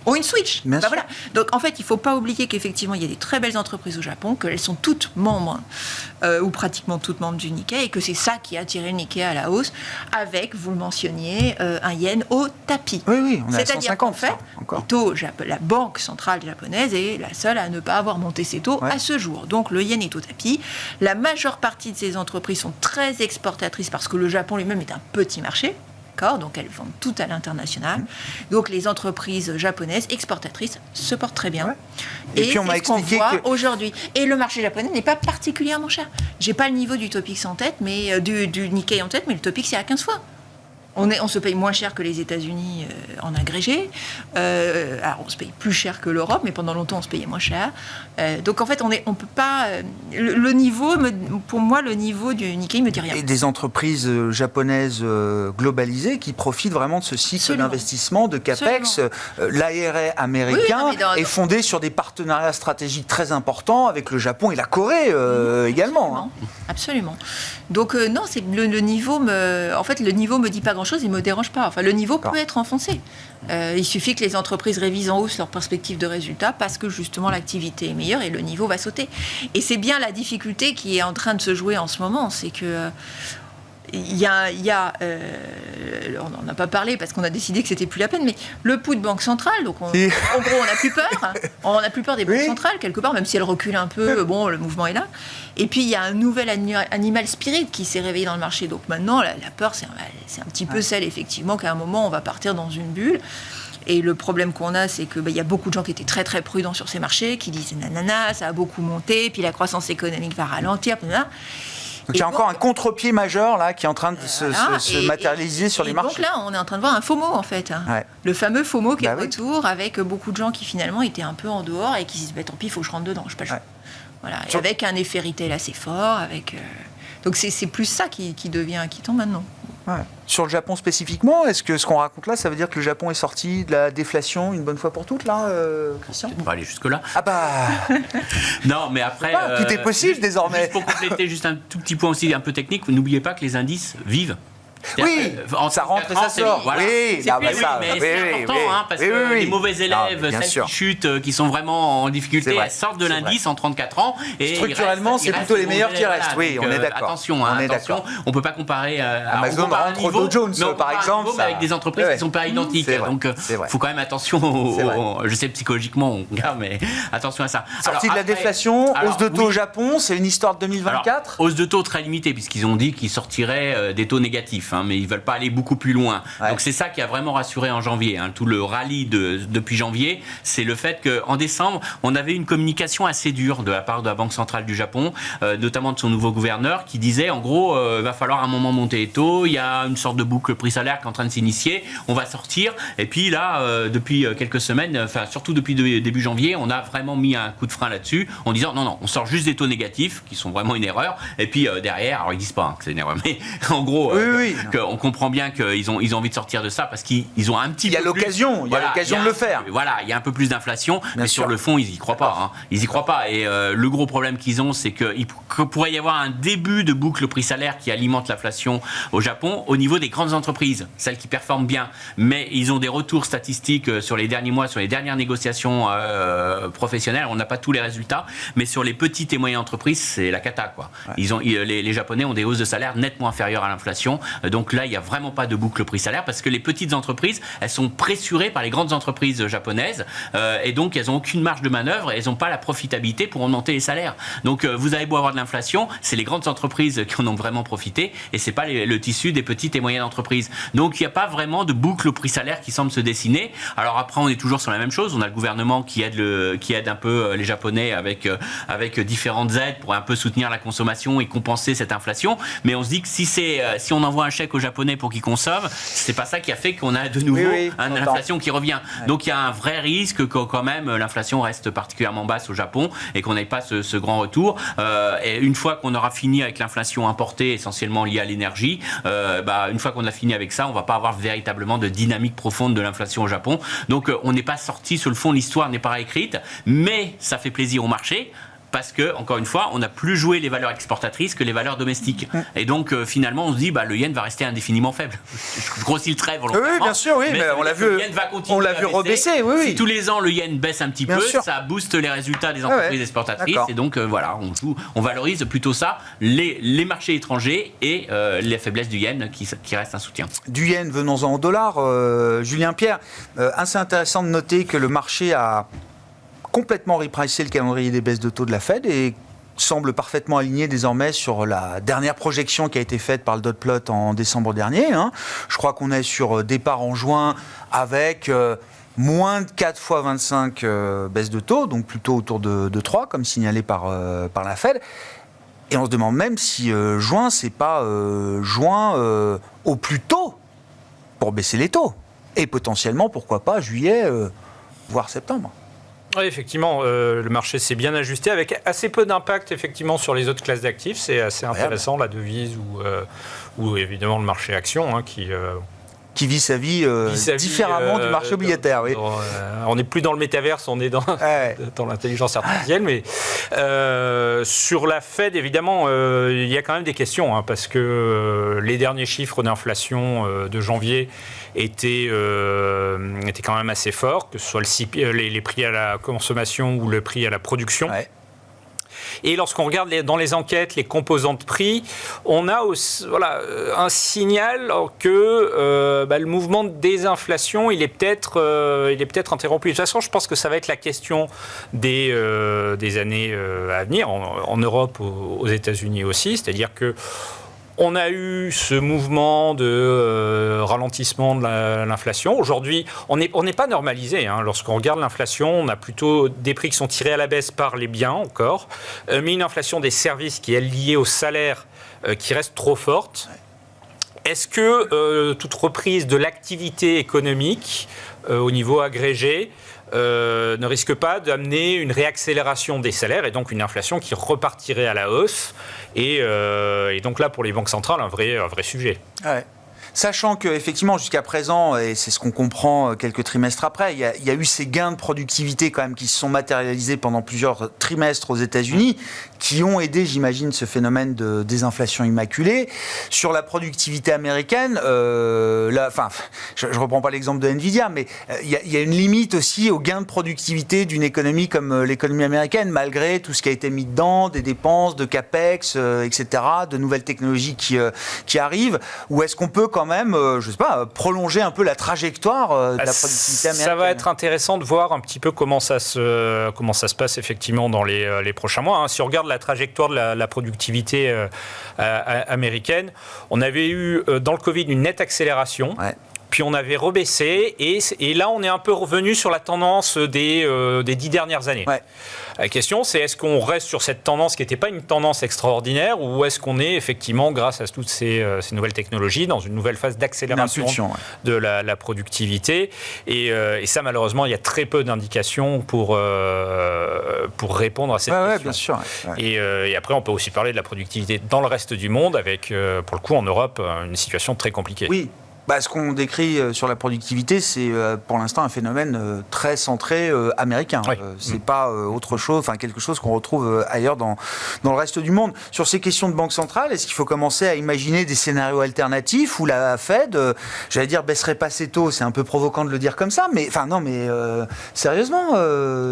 ont une Switch. Voilà. Donc en fait, il ne faut pas oublier qu'effectivement, il y a des très belles entreprises au Japon, qu'elles sont toutes membres, ou pratiquement toutes membres du Nikkei, et que c'est ça qui a attiré le Nikkei à la hausse, avec, vous le mentionniez, un yen au tapis. Oui, on est à 150. C'est-à-dire qu'en fait, la banque centrale japonaise est la seule à ne pas avoir monté ses taux à ce jour. Donc le yen est au tapis. La majeure partie de ces entreprises sont très exportatrices parce que le Japon lui-même est un petit marché. Donc elles vendent tout à l'international. Donc les entreprises japonaises exportatrices se portent très bien. Et puis on m'a expliqué que aujourd'hui. Et le marché japonais n'est pas particulièrement cher. J'ai pas le niveau du Topix en tête, mais du Nikkei en tête, mais le Topix c'est à 15 fois. On se paye moins cher que les États-Unis en agrégé. Alors, on se paye plus cher que l'Europe, mais pendant longtemps, on se payait moins cher. Donc, en fait, on peut pas... Le niveau, pour moi, le niveau du Nikkei me dit rien. Et des entreprises japonaises globalisées qui profitent vraiment de ce cycle d'investissement, de CAPEX. L'ARA américain est fondé sur des partenariats stratégiques très importants avec le Japon et la Corée également. Absolument. Donc, non, c'est le niveau... En fait, le niveau me dit pas grand-chose, il ne me dérange pas. Enfin, le niveau peut être enfoncé. Il suffit que les entreprises révisent en hausse leurs perspectives de résultats parce que justement l'activité est meilleure et le niveau va sauter. Et c'est bien la difficulté qui est en train de se jouer en ce moment, c'est que on n'en a pas parlé parce qu'on a décidé que c'était plus la peine, mais le pouls de banque centrale, donc en gros on n'a plus peur, on n'a plus peur des banques centrales quelque part, même si elles reculent un peu, le mouvement est là. Et puis il y a un nouvel animal spirit qui s'est réveillé dans le marché, donc maintenant la peur c'est un petit peu celle effectivement qu'à un moment on va partir dans une bulle. Et le problème qu'on a, c'est qu'il y a beaucoup de gens qui étaient très très prudents sur ces marchés, qui disent nanana, ça a beaucoup monté, puis la croissance économique va ralentir, nanana. Donc il y a encore un contre-pied majeur là qui est en train de se matérialiser sur les marchés. Donc là, on est en train de voir un FOMO en fait. Le fameux FOMO qui est de retour avec beaucoup de gens qui finalement étaient un peu en dehors et qui se disent tant pis, il faut que je rentre dedans, je peux pas le choix. Voilà. Et avec un effet retail assez fort. Donc c'est plus ça qui devient inquiétant maintenant. Sur le Japon spécifiquement, est-ce que ce qu'on raconte là, ça veut dire que le Japon est sorti de la déflation une bonne fois pour toutes, là, Christian ? On va aller jusque-là. Ah bah non, mais après... tout est possible désormais. Juste pour compléter, juste un tout petit point aussi un peu technique, n'oubliez pas que les indices vivent. Oui, ça rentre et ça sort. Voilà. Oui, c'est important, parce que les mauvais élèves, celles qui chutent, qui sont vraiment en difficulté, elles sortent de l'indice en 34 ans. Et structurellement, c'est plutôt les meilleurs qui restent. Oui, on est d'accord. Attention, on ne peut pas comparer Amazon rentre au Dow Jones, par exemple. Avec des entreprises qui ne sont pas identiques. Donc, il faut quand même attention. Je sais psychologiquement, on regarde, mais attention à ça. Sortie de la déflation, hausse de taux au Japon, c'est une histoire de 2024 ? Hausse de taux très limitée, puisqu'ils ont dit qu'ils sortiraient des taux négatifs. Mais ils ne veulent pas aller beaucoup plus loin. Donc c'est ça qui a vraiment rassuré en janvier. Tout le rallye depuis janvier, c'est le fait qu'en décembre, on avait une communication assez dure de la part de la Banque centrale du Japon, notamment de son nouveau gouverneur, qui disait en gros, il va falloir à un moment monter les taux, il y a une sorte de boucle prix-salaire qui est en train de s'initier, on va sortir. Et puis là, depuis quelques semaines, enfin surtout depuis début janvier, on a vraiment mis un coup de frein là-dessus, en disant non, on sort juste des taux négatifs, qui sont vraiment une erreur. Et puis derrière, alors ils disent pas que c'est une erreur, mais en gros... qu'on comprend bien qu'ils ont envie de sortir de ça parce qu'ils ont un petit peu. Il y a l'occasion de le faire. Voilà, il y a un peu plus d'inflation, mais sur le fond, ils y croient pas. Ils y croient pas. Et le gros problème qu'ils ont, c'est qu'il pourrait y avoir un début de boucle prix-salaire qui alimente l'inflation au Japon au niveau des grandes entreprises, celles qui performent bien. Mais ils ont des retours statistiques sur les derniers mois, sur les dernières négociations professionnelles. On n'a pas tous les résultats, mais sur les petites et moyennes entreprises, c'est la cata, quoi. Ouais. Les Japonais ont des hausses de salaire nettement inférieures à l'inflation. Donc là, il n'y a vraiment pas de boucle prix-salaire parce que les petites entreprises, elles sont pressurées par les grandes entreprises japonaises et donc elles n'ont aucune marge de manœuvre et elles n'ont pas la profitabilité pour augmenter les salaires. Donc vous avez beau avoir de l'inflation, c'est les grandes entreprises qui en ont vraiment profité et c'est pas le tissu des petites et moyennes entreprises. Donc il n'y a pas vraiment de boucle prix-salaire qui semble se dessiner. Alors après, on est toujours sur la même chose. On a le gouvernement qui aide un peu les Japonais avec différentes aides pour un peu soutenir la consommation et compenser cette inflation. Mais on se dit que si on envoie un chèque aux Japonais pour qu'ils consomment, c'est pas ça qui a fait qu'on a de nouveau une inflation qui revient. Ouais. Donc il y a un vrai risque que quand même l'inflation reste particulièrement basse au Japon et qu'on n'ait pas ce grand retour. Et une fois qu'on aura fini avec l'inflation importée essentiellement liée à l'énergie, une fois qu'on a fini avec ça, on va pas avoir véritablement de dynamique profonde de l'inflation au Japon. Donc on n'est pas sorti sur le fond, l'histoire n'est pas réécrite, mais ça fait plaisir au marché. Parce que, encore une fois, on n'a plus joué les valeurs exportatrices que les valeurs domestiques. Et donc, finalement, on se dit, le yen va rester indéfiniment faible. Je grossis le trait volontairement. Oui, bien sûr, mais on l'a vu. Le yen va continuer à baisser. Rebaisser. Oui. Si tous les ans, le yen baisse un petit peu, ça booste les résultats des entreprises exportatrices. D'accord. Et donc, on valorise plutôt ça, les marchés étrangers et les faiblesses du yen qui reste un soutien. Du yen, venons-en au dollar. Julien Pierre, assez intéressant de noter que le marché a complètement repricé le calendrier des baisses de taux de la Fed et semble parfaitement aligné désormais sur la dernière projection qui a été faite par le dot plot en décembre dernier. Je crois qu'on est sur départ en juin avec moins de 4 fois 25 baisses de taux, donc plutôt autour de 3, comme signalé par la Fed. Et on se demande même si juin, c'est pas juin au plus tôt pour baisser les taux. Et potentiellement, pourquoi pas, juillet, voire septembre. Oui, effectivement, le marché s'est bien ajusté avec assez peu d'impact effectivement sur les autres classes d'actifs. C'est assez intéressant, la devise ou évidemment le marché action qui vit sa vie différemment du marché obligataire. Oui. On n'est plus dans le métaverse, on est dans l'intelligence artificielle. Mais sur la Fed, évidemment, il y a quand même des questions, parce que les derniers chiffres d'inflation de janvier étaient quand même assez forts, que ce soit les prix à la consommation ou le prix à la production. Ouais. Et lorsqu'on regarde dans les enquêtes les composants de prix, on a aussi, un signal que le mouvement de désinflation, il est peut-être interrompu. De toute façon, je pense que ça va être la question des années à venir, en Europe, aux États-Unis aussi. C'est-à-dire que on a eu ce mouvement de ralentissement de l'inflation. Aujourd'hui, on n'est pas normalisé. Lorsqu'on regarde l'inflation, on a plutôt des prix qui sont tirés à la baisse par les biens encore, mais une inflation des services qui est liée au salaire qui reste trop forte. Est-ce que toute reprise de l'activité économique au niveau agrégé ne risque pas d'amener une réaccélération des salaires et donc une inflation qui repartirait à la hausse et donc là pour les banques centrales un vrai sujet. Ouais. Sachant qu'effectivement, jusqu'à présent, et c'est ce qu'on comprend quelques trimestres après, il y a eu ces gains de productivité quand même qui se sont matérialisés pendant plusieurs trimestres aux États-Unis, qui ont aidé, j'imagine, ce phénomène de désinflation immaculée. Sur la productivité américaine, je ne reprends pas l'exemple de Nvidia, mais il y a une limite aussi aux gains de productivité d'une économie comme l'économie américaine, malgré tout ce qui a été mis dedans, des dépenses, de CAPEX, etc., de nouvelles technologies qui arrivent. Ou est-ce qu'on peut quand même, prolonger un peu la trajectoire de la productivité américaine? Ça va être intéressant de voir un petit peu comment ça se passe effectivement dans les prochains mois. Si on regarde la trajectoire de la productivité américaine, on avait eu dans le Covid une nette accélération. Ouais. puis on avait rebaissé, et là on est un peu revenu sur la tendance des 10 dernières années. Ouais. La question, c'est est-ce qu'on reste sur cette tendance qui n'était pas une tendance extraordinaire, ou est-ce qu'on est effectivement, grâce à toutes ces nouvelles technologies, dans une nouvelle phase d'accélération de la productivité, et ça, malheureusement, il y a très peu d'indications pour répondre à cette question. Bien sûr. Et après, on peut aussi parler de la productivité dans le reste du monde, avec, pour le coup, en Europe, une situation très compliquée. Oui. Ce qu'on décrit sur la productivité, c'est pour l'instant un phénomène très centré américain. Oui. C'est pas autre chose, quelque chose qu'on retrouve ailleurs dans le reste du monde. Sur ces questions de banque centrale, est-ce qu'il faut commencer à imaginer des scénarios alternatifs où la Fed, j'allais dire, baisserait pas ses taux? C'est un peu provoquant de le dire comme ça, mais sérieusement,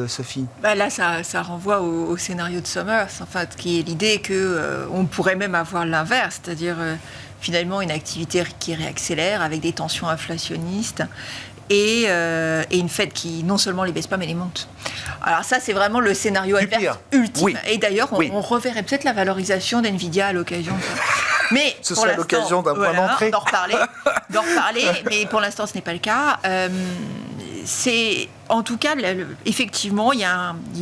Sophie. Là, ça renvoie au scénario de Summers, qui est l'idée que on pourrait même avoir l'inverse, c'est-à-dire finalement une activité qui réaccélère avec des tensions inflationnistes et une Fed qui non seulement les baisse pas mais les monte. Alors ça, c'est vraiment le scénario adverse ultime. Oui. Et d'ailleurs, on reverrait peut-être la valorisation d'NVIDIA à l'occasion. Mais ce serait l'occasion d'un point d'entrée. D'en reparler, mais pour l'instant, ce n'est pas le cas. C'est en tout cas, effectivement, il y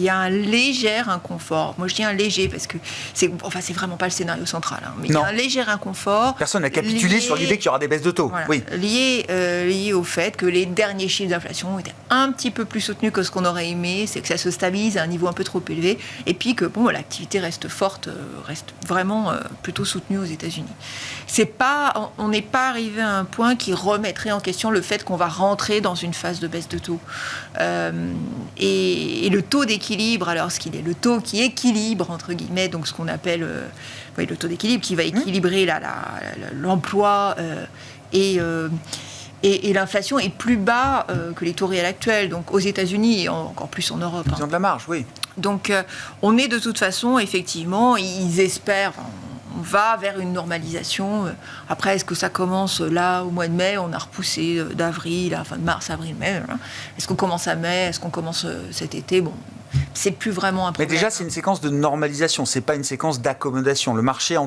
a un léger inconfort. Moi, je dis un léger parce que c'est vraiment pas le scénario central. Mais il y a un léger inconfort. Personne n'a capitulé sur l'idée qu'il y aura des baisses de taux. Voilà, lié au fait que les derniers chiffres d'inflation étaient un petit peu plus soutenus que ce qu'on aurait aimé. C'est que ça se stabilise à un niveau un peu trop élevé. Et puis que l'activité reste forte, reste vraiment plutôt soutenue aux États-Unis. On n'est pas arrivé à un point qui remettrait en question le fait qu'on va rentrer dans une phase de baisse de taux. Et le taux d'équilibre, alors ce qu'il est, le taux qui équilibre, entre guillemets, donc ce qu'on appelle le taux d'équilibre qui va équilibrer l'emploi et l'inflation est plus bas que les taux réels actuels, donc aux États-Unis et encore plus en Europe. Ils ont de la marge, oui. Donc on est de toute façon, effectivement, ils espèrent... On va vers une normalisation. Après, est-ce que ça commence là au mois de mai? On a repoussé d'avril, de mars, avril, mai. Est-ce qu'on commence à mai? Est-ce qu'on commence cet été? Bon, c'est plus vraiment un problème. Mais déjà, c'est une séquence de normalisation. C'est pas une séquence d'accommodation. Le marché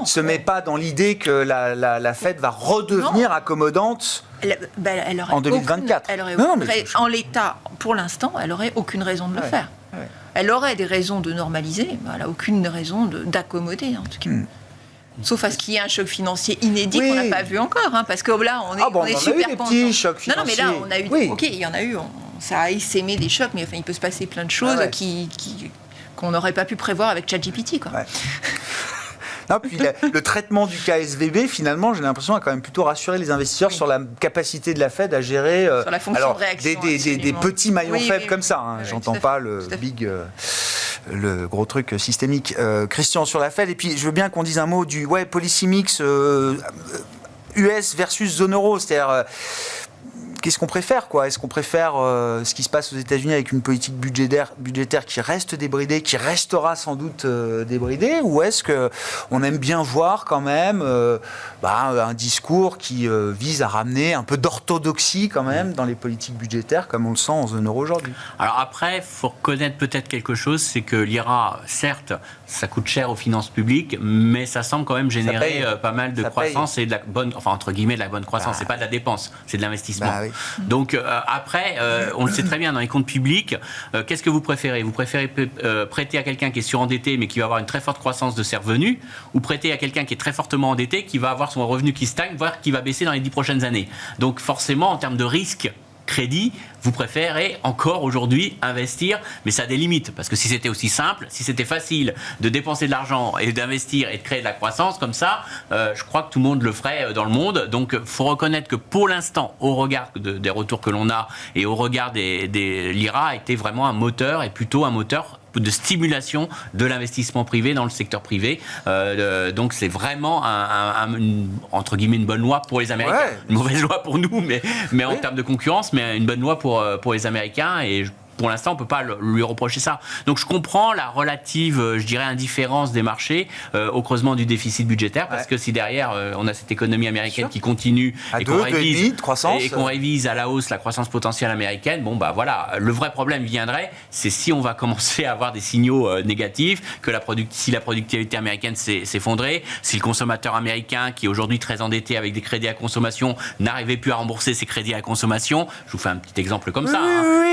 se met pas dans l'idée que la Fed va redevenir accommodante. En 2024. En l'état, pour l'instant, elle n'aurait aucune raison de le faire. Ouais. Elle aurait des raisons de normaliser, mais elle n'a aucune raison d'accommoder, en tout cas. Sauf à ce qu'il y ait un choc financier inédit qu'on n'a pas vu encore, parce que là, on est super content. On a eu des petits chocs financiers. Non, mais là, on a eu... Ok, il y en a eu, ça a essaimé des chocs, mais il peut se passer plein de choses qu'on n'aurait pas pu prévoir avec ChatGPT, quoi. Ouais. Non, puis le traitement du cas SVB, finalement, j'ai l'impression, a quand même plutôt rassuré les investisseurs sur la capacité de la Fed à gérer sur la fonction de réaction, des petits maillons faibles comme ça. J'entends pas le gros truc systémique. Christian, sur la Fed, et puis je veux bien qu'on dise un mot du policy mix US versus zone euro, c'est-à-dire... Qu'est-ce qu'on préfère, quoi? Est-ce qu'on préfère ce qui se passe aux États-Unis avec une politique budgétaire qui reste débridée, qui restera sans doute débridée, ou est-ce qu'on aime bien voir quand même un discours qui vise à ramener un peu d'orthodoxie quand même dans les politiques budgétaires, comme on le sent en zone euro aujourd'hui? Alors après, il faut reconnaître peut-être quelque chose, c'est que l'IRA, certes, ça coûte cher aux finances publiques, mais ça semble quand même générer pas mal de croissance et de la bonne, entre guillemets, de la bonne croissance. C'est pas de la dépense, c'est de l'investissement. Donc après, on le sait très bien dans les comptes publics, qu'est-ce que vous préférez? Vous préférez prêter à quelqu'un qui est surendetté mais qui va avoir une très forte croissance de ses revenus, ou prêter à quelqu'un qui est très fortement endetté, qui va avoir son revenu qui stagne, voire qui va baisser dans les 10 prochaines années? Donc forcément, en termes de risque crédit, vous préférez encore aujourd'hui investir, mais ça a des limites, parce que si c'était aussi simple, si c'était facile de dépenser de l'argent et d'investir et de créer de la croissance comme ça, je crois que tout le monde le ferait dans le monde. Donc il faut reconnaître que pour l'instant, au regard des retours que l'on a et au regard l'IRA a été vraiment un moteur, et plutôt un moteur de stimulation de l'investissement privé dans le secteur privé. Donc c'est vraiment entre guillemets une bonne loi pour les Américains. Une mauvaise loi pour nous, mais en termes de concurrence, mais une bonne loi pour les Américains. Et pour l'instant, on ne peut pas lui reprocher ça. Donc je comprends la relative, je dirais, indifférence des marchés au creusement du déficit budgétaire, parce que si derrière, on a cette économie américaine qui continue et qu'on révise à la hausse la croissance potentielle américaine, bon, bah voilà, le vrai problème viendrait, c'est si on va commencer à avoir des signaux négatifs, que si la productivité américaine s'effondrait, si le consommateur américain, qui est aujourd'hui très endetté avec des crédits à consommation, n'arrivait plus à rembourser ses crédits à consommation, je vous fais un petit exemple comme ça.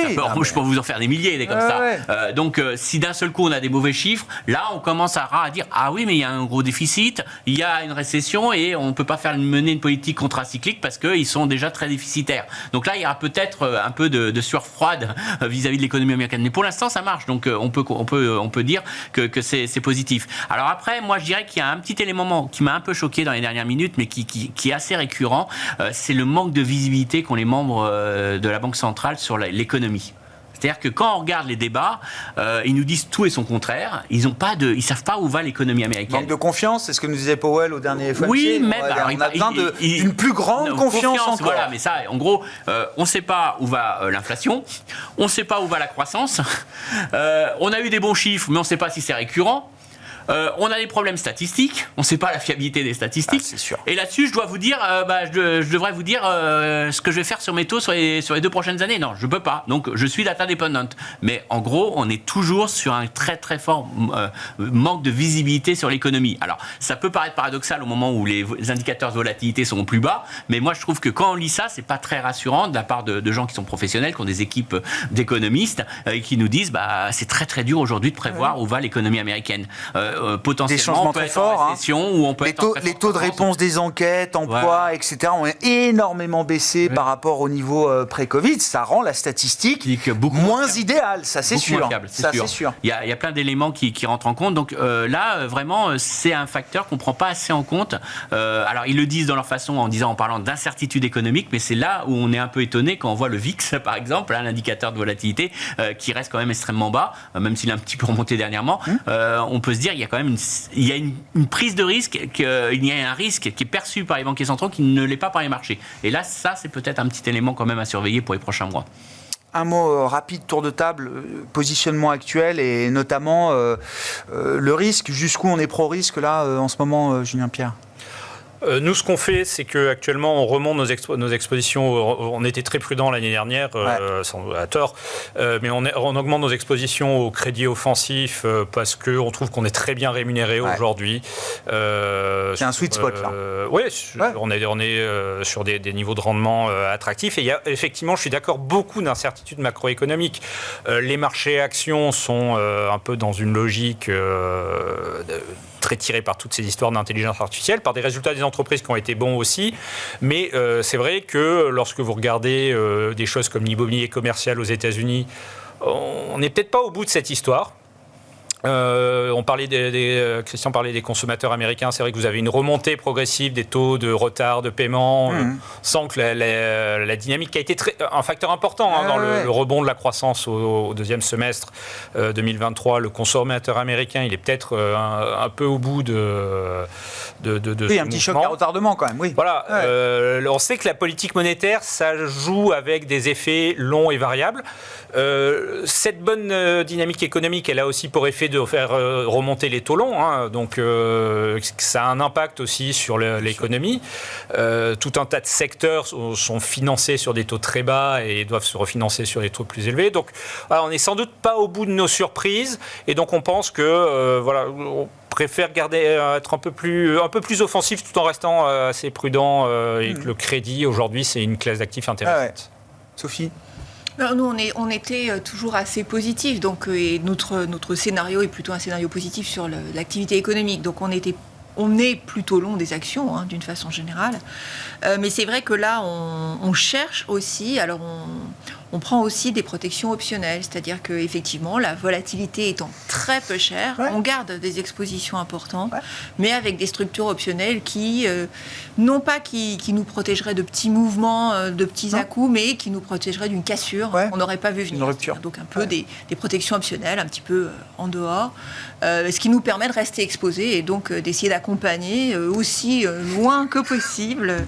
Je peux vous en faire des milliers comme ça. Donc, si d'un seul coup on a des mauvais chiffres, là on commence à dire ah oui, mais il y a un gros déficit, il y a une récession et on ne peut pas mener une politique contracyclique parce qu'ils sont déjà très déficitaires. Donc là, il y aura peut-être un peu de sueur froide vis-à-vis de l'économie américaine. Mais pour l'instant, ça marche. Donc on peut dire que c'est positif. Alors après, moi je dirais qu'il y a un petit élément qui m'a un peu choqué dans les dernières minutes, mais qui est assez récurrent, c'est le manque de visibilité qu'ont les membres de la Banque centrale sur l'économie. C'est-à-dire que quand on regarde les débats, ils nous disent tout et son contraire. Ils ne savent pas où va l'économie américaine. Manque de confiance, c'est ce que nous disait Powell au dernier FOMC. Oui, même. On a besoin d'une plus grande confiance encore. Voilà, mais ça, en gros, on ne sait pas où va l'inflation, on ne sait pas où va la croissance. On a eu des bons chiffres, mais on ne sait pas si c'est récurrent. On a des problèmes statistiques, on ne sait pas la fiabilité des statistiques. C'est sûr. Et là-dessus, je dois vous dire, je devrais vous dire ce que je vais faire sur mes taux sur les 2 prochaines années. Non, je ne peux pas. Donc, je suis data dependent. Mais en gros, on est toujours sur un très très fort manque de visibilité sur l'économie. Alors, ça peut paraître paradoxal au moment où les indicateurs de volatilité sont au plus bas, mais moi, je trouve que quand on lit ça, c'est pas très rassurant de la part de gens qui sont professionnels, qui ont des équipes d'économistes, et qui nous disent, c'est très très dur aujourd'hui de prévoir où va l'économie américaine. Potentiellement, on peut être en récession ou on peut être en très les taux de réponse des enquêtes, emploi, etc. ont énormément baissé par rapport au niveau pré-Covid. Ça rend la statistique moins idéale, ça c'est sûr. C'est sûr. Il y a plein d'éléments qui rentrent en compte. Donc là, vraiment, c'est un facteur qu'on ne prend pas assez en compte. Alors, ils le disent dans leur façon en parlant d'incertitude économique, mais c'est là où on est un peu étonné quand on voit le VIX, par exemple, l'indicateur de volatilité, qui reste quand même extrêmement bas, même s'il a un petit peu remonté dernièrement. On peut se dire, il y a quand même une prise de risque, il y a un risque qui est perçu par les banquiers centraux qui ne l'est pas par les marchés. Et là, ça, c'est peut-être un petit élément quand même à surveiller pour les prochains mois. Un mot rapide, tour de table, positionnement actuel et notamment le risque. Jusqu'où on est pro-risque là en ce moment, Julien Pierre ? Nous, ce qu'on fait, c'est qu'actuellement, on remonte nos expositions. On était très prudents l'année dernière, à tort, mais on augmente nos expositions au crédit offensif parce qu'on trouve qu'on est très bien rémunéré aujourd'hui. C'est un sweet spot, là. Oui, on est sur des niveaux de rendement attractifs. Et il y a effectivement, je suis d'accord, beaucoup d'incertitudes macroéconomiques. Les marchés actions sont un peu dans une logique très tiré par toutes ces histoires d'intelligence artificielle, par des résultats des entreprises qui ont été bons aussi. Mais c'est vrai que lorsque vous regardez des choses comme l'immobilier commercial aux États-Unis, on n'est peut-être pas au bout de cette histoire. Christian parlait des consommateurs américains. C'est vrai que vous avez une remontée progressive des taux de retard de paiement, sans que la dynamique qui a été un facteur important dans le rebond de la croissance au deuxième semestre 2023. Le consommateur américain, il est peut-être un peu au bout de un petit choc à retardement quand même. Oui. Voilà. On sait que la politique monétaire, ça joue avec des effets longs et variables. Cette bonne dynamique économique, elle a aussi pour effet de faire remonter les taux longs, donc ça a un impact aussi sur l'économie. Tout un tas de secteurs sont financés sur des taux très bas et doivent se refinancer sur des taux plus élevés. Donc voilà, on n'est sans doute pas au bout de nos surprises et donc on pense que on préfère être un peu plus offensif tout en restant assez prudent et que le crédit aujourd'hui c'est une classe d'actifs intéressante. Sophie ? Nous, on était toujours assez positifs, donc et notre scénario est plutôt un scénario positif sur l'activité économique. Donc on est plutôt long des actions, d'une façon générale. Mais c'est vrai que là, on cherche aussi, alors on prend aussi des protections optionnelles, c'est-à-dire qu'effectivement, la volatilité étant très peu chère, on garde des expositions importantes, mais avec des structures optionnelles qui, non pas qui nous protégeraient de petits mouvements, de petits à-coups, mais qui nous protégeraient d'une cassure qu'on n'aurait pas vu venir. Une rupture. Donc un peu des protections optionnelles, un petit peu en dehors, ce qui nous permet de rester exposés et donc d'essayer d'accompagner aussi loin que possible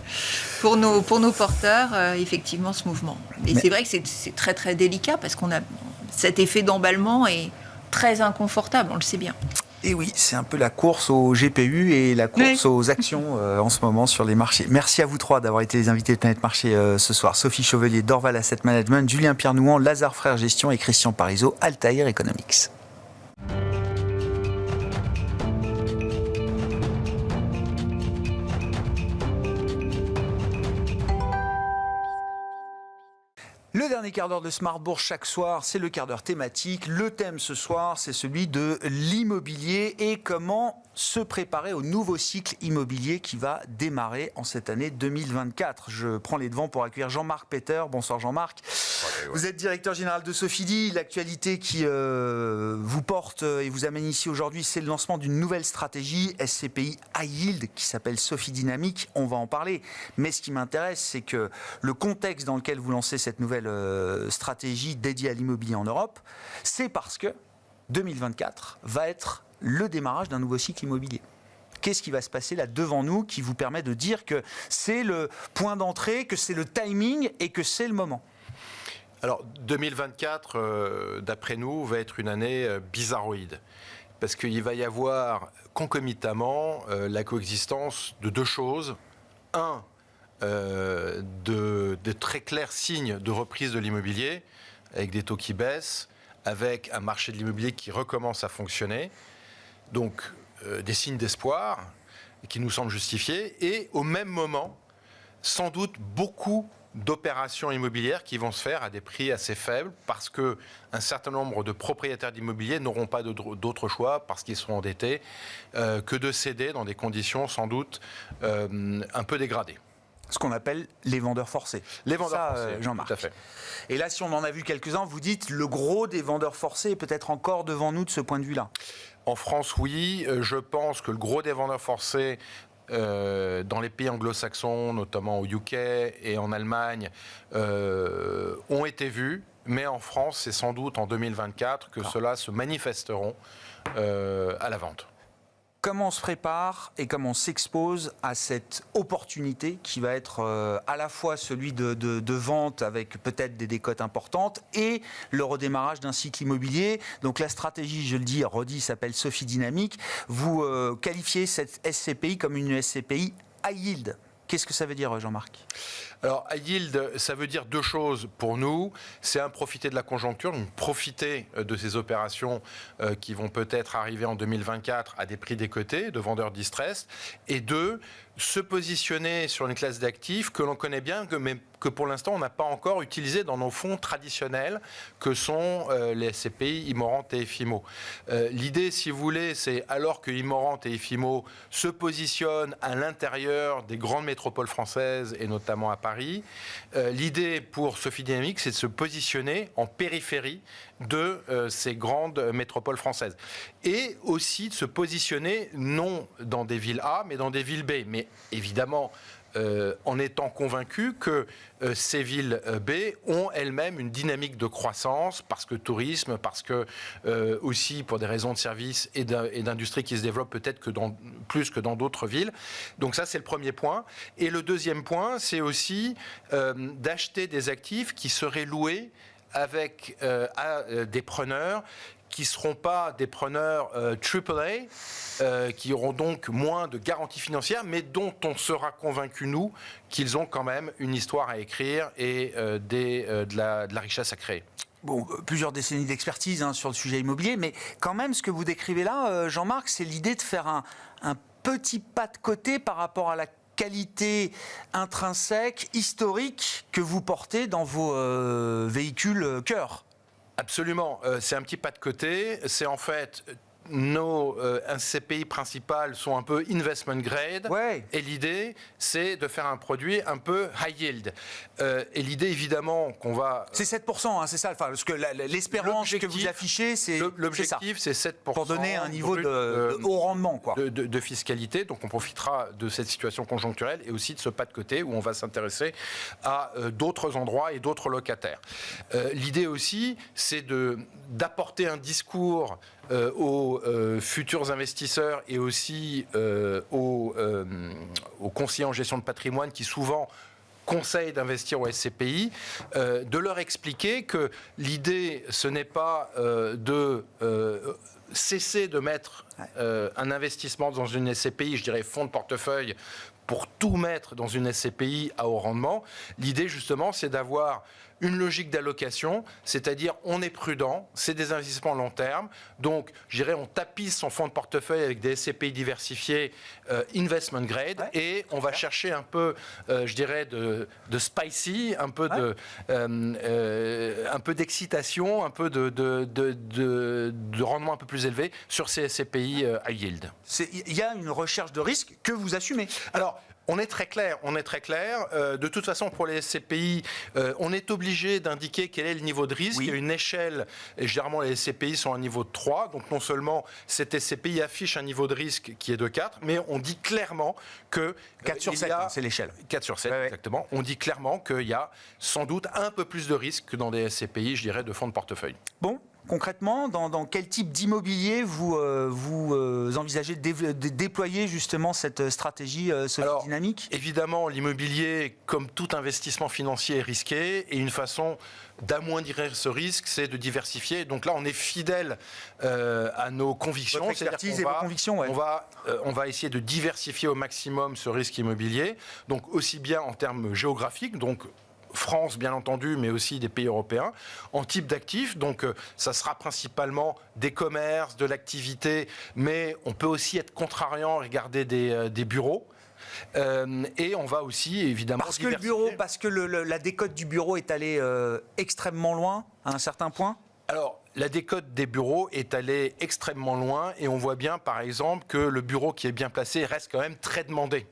pour nos porteurs, effectivement, ce mouvement. Et c'est vrai que c'est très, très délicat parce qu'on a cet effet d'emballement est très inconfortable, on le sait bien. Et oui, c'est un peu la course au GPU et la course aux actions en ce moment sur les marchés. Merci à vous trois d'avoir été les invités de Planète Marché ce soir. Sophie Chauvelier, Dorval Asset Management, Julien Pierre-Nouan, Lazare Frères Gestion et Christian Parizeau, Altair Economics. Le dernier quart d'heure de Smart Bourse chaque soir, c'est le quart d'heure thématique. Le thème ce soir, c'est celui de l'immobilier et comment se préparer au nouveau cycle immobilier qui va démarrer en cette année 2024. Je prends les devants pour accueillir Jean-Marc Peter. Bonsoir Jean-Marc. Vous êtes directeur général de Sofidy. L'actualité qui vous porte et vous amène ici aujourd'hui, c'est le lancement d'une nouvelle stratégie SCPI High Yield qui s'appelle Sofi Dynamique. On va en parler. Mais ce qui m'intéresse, c'est que le contexte dans lequel vous lancez cette nouvelle stratégie dédiée à l'immobilier en Europe, c'est parce que 2024 va être le démarrage d'un nouveau cycle immobilier. Qu'est-ce qui va se passer là devant nous qui vous permet de dire que c'est le point d'entrée, que c'est le timing et que c'est le moment ? Alors 2024, d'après nous, va être une année bizarroïde. Parce qu'il va y avoir concomitamment la coexistence de deux choses. Un, de très clairs signes de reprise de l'immobilier, avec des taux qui baissent, avec un marché de l'immobilier qui recommence à fonctionner. Donc des signes d'espoir qui nous semblent justifiés. Et au même moment, sans doute beaucoup d'opérations immobilières qui vont se faire à des prix assez faibles parce qu'un certain nombre de propriétaires d'immobilier n'auront pas d'autre choix parce qu'ils seront endettés que de céder dans des conditions sans doute un peu dégradées. Ce qu'on appelle les vendeurs forcés. Les vendeurs forcés, Jean-Marc. tout à fait. Et là, si on en a vu quelques-uns, vous dites le gros des vendeurs forcés est peut-être encore devant nous de ce point de vue-là. En France, oui. Je pense que le gros des vendeurs forcés dans les pays anglo-saxons, notamment au UK et en Allemagne, ont été vus. Mais en France, c'est sans doute en 2024 que ceux-là se manifesteront à la vente. Comment on se prépare et comment on s'expose à cette opportunité qui va être à la fois celui de vente avec peut-être des décotes importantes et le redémarrage d'un cycle immobilier. Donc la stratégie, je le dis, redit, s'appelle Sofi Dynamique. Vous qualifiez cette SCPI comme une SCPI high yield. Qu'est-ce que ça veut dire, Jean-Marc ? Alors, high yield, ça veut dire deux choses pour nous. C'est profiter de la conjoncture, donc profiter de ces opérations qui vont peut-être arriver en 2024 à des prix décotés, de vendeurs distress. Et deux, se positionner sur une classe d'actifs que l'on connaît bien, mais que pour l'instant on n'a pas encore utilisé dans nos fonds traditionnels, que sont les SCPI, Immorent et Efimo. L'idée, si vous voulez, c'est alors que Immorent et Efimo se positionnent à l'intérieur des grandes métropoles françaises et notamment à Paris, l'idée pour Sofi Dynamique, c'est de se positionner en périphérie de ces grandes métropoles françaises. Et aussi de se positionner non dans des villes A, mais dans des villes B. Mais évidemment, en étant convaincu que ces villes B ont elles-mêmes une dynamique de croissance, parce que tourisme, parce que aussi pour des raisons de services et d'industrie qui se développent peut-être plus que dans d'autres villes. Donc ça, c'est le premier point. Et le deuxième point, c'est aussi d'acheter des actifs qui seraient loués avec des preneurs qui ne seront pas des preneurs AAA, qui auront donc moins de garanties financières, mais dont on sera convaincu, nous, qu'ils ont quand même une histoire à écrire et de la richesse à créer. Bon, plusieurs décennies d'expertise sur le sujet immobilier, mais quand même, ce que vous décrivez là, Jean-Marc, c'est l'idée de faire un petit pas de côté par rapport à la qualité intrinsèque, historique que vous portez dans vos véhicules cœur. Absolument. C'est un petit pas de côté. C'est en fait... Nos SCPI principales sont un peu investment grade. Ouais. Et l'idée, c'est de faire un produit un peu high yield. Et l'idée, évidemment, qu'on va... C'est 7%, c'est ça. Enfin, parce que l'espérance que vous affichez, c'est l'objectif, c'est 7%. Pour donner un niveau de haut rendement, quoi. De fiscalité. Donc, on profitera de cette situation conjoncturelle et aussi de ce pas de côté où on va s'intéresser à d'autres endroits et d'autres locataires. L'idée aussi, c'est d'apporter un discours aux futurs investisseurs et aussi aux conseillers en gestion de patrimoine qui souvent conseillent d'investir au SCPI, de leur expliquer que l'idée, ce n'est pas de cesser de mettre un investissement dans une SCPI, je dirais fonds de portefeuille, pour tout mettre dans une SCPI à haut rendement. L'idée, justement, c'est d'avoir une logique d'allocation, c'est-à-dire on est prudent, c'est des investissements long terme, donc je dirais on tapisse son fonds de portefeuille avec des SCPI diversifiés investment grade, et on va chercher un peu, je dirais, de spicy, un peu d'excitation, un peu de rendement un peu plus élevé sur ces SCPI high yield. Il y a une recherche de risque que vous assumez. Alors, on est très clair. De toute façon, pour les SCPI, on est obligé d'indiquer quel est le niveau de risque. Oui. Il y a une échelle, et généralement les SCPI sont à un niveau de 3. Donc non seulement cette SCPI affiche un niveau de risque qui est de 4, mais on dit clairement que 4 sur 7, c'est l'échelle. 4 sur 7, ouais. exactement. On dit clairement qu'il y a sans doute un peu plus de risque que dans des SCPI, je dirais, de fonds de portefeuille. Bon. Concrètement, dans quel type d'immobilier vous envisagez de déployer justement cette stratégie dynamique ? Évidemment, l'immobilier, comme tout investissement financier, est risqué, et une façon d'amoindrir ce risque, c'est de diversifier. Donc là, on est fidèle à nos convictions. Votre expertise et vos convictions, ouais. On va essayer de diversifier au maximum ce risque immobilier, donc aussi bien en termes géographiques, donc France, bien entendu, mais aussi des pays européens, en type d'actifs. Donc, ça sera principalement des commerces, de l'activité, mais on peut aussi être contrariant, regarder des bureaux. Et on va aussi, évidemment, parce que la décote du bureau est allée extrêmement loin, à un certain point. Alors, la décote des bureaux est allée extrêmement loin, et on voit bien, par exemple, que le bureau qui est bien placé reste quand même très demandé.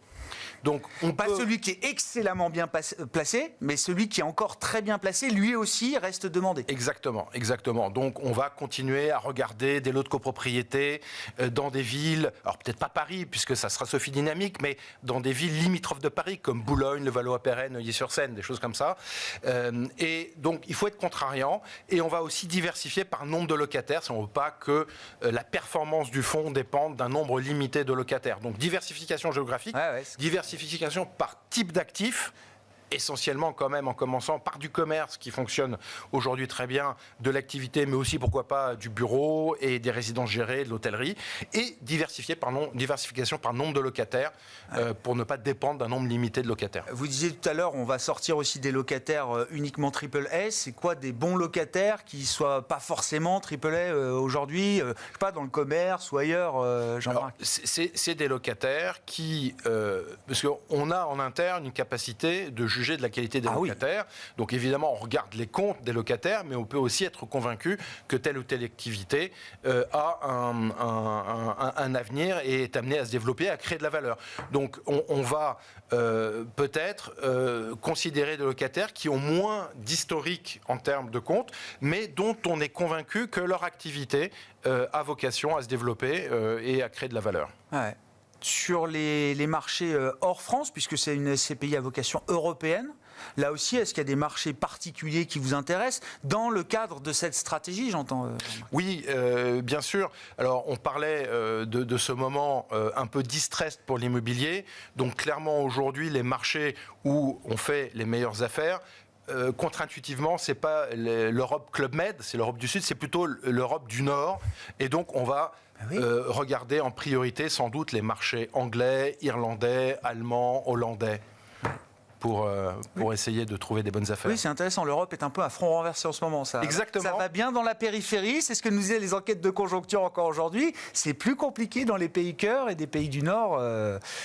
Donc, celui qui est excellemment bien placé, mais celui qui est encore très bien placé, lui aussi, reste demandé. Exactement. Donc, on va continuer à regarder des lots de copropriété dans des villes, alors peut-être pas Paris, puisque ça sera Sophie Dynamique, mais dans des villes limitrophes de Paris, comme Boulogne, le Valois-Perret, Neuilly-sur-Seine, des choses comme ça. Et donc, il faut être contrariant, et on va aussi diversifier par nombre de locataires, si on ne veut pas que la performance du fonds dépende d'un nombre limité de locataires. Donc, diversification géographique, diversification par type d'actifs, essentiellement quand même en commençant par du commerce qui fonctionne aujourd'hui très bien, de l'activité, mais aussi pourquoi pas du bureau et des résidences gérées, de l'hôtellerie, et diversification par nombre de locataires pour ne pas dépendre d'un nombre limité de locataires. Vous disiez tout à l'heure, on va sortir aussi des locataires uniquement triple S. C'est quoi des bons locataires qui soient pas forcément triple A aujourd'hui, je sais pas, dans le commerce ou ailleurs, Jean-Marc? C'est des locataires qui, parce qu'on a en interne une capacité de juger de la qualité des locataires. Oui. Donc évidemment, on regarde les comptes des locataires, mais on peut aussi être convaincu que telle ou telle activité a un avenir et est amenée à se développer, à créer de la valeur. Donc on va peut-être considérer des locataires qui ont moins d'historique en termes de comptes, mais dont on est convaincu que leur activité a vocation à se développer et à créer de la valeur. Ouais. Sur les marchés hors France, puisque c'est une SCPI à vocation européenne, là aussi, est-ce qu'il y a des marchés particuliers qui vous intéressent dans le cadre de cette stratégie, j'entends Oui, bien sûr. Alors, on parlait de ce moment un peu distressed pour l'immobilier. Donc, clairement, aujourd'hui, les marchés où on fait les meilleures affaires, contre-intuitivement, c'est pas l'Europe Club Med, c'est l'Europe du Sud, c'est plutôt l'Europe du Nord. Et donc, on va regarder en priorité sans doute les marchés anglais, irlandais, allemands, hollandais. Pour essayer de trouver des bonnes affaires. Oui, c'est intéressant. L'Europe est un peu à front renversé en ce moment. Exactement. Ça va bien dans la périphérie. C'est ce que nous disaient les enquêtes de conjoncture encore aujourd'hui. C'est plus compliqué dans les pays cœurs et des pays du Nord.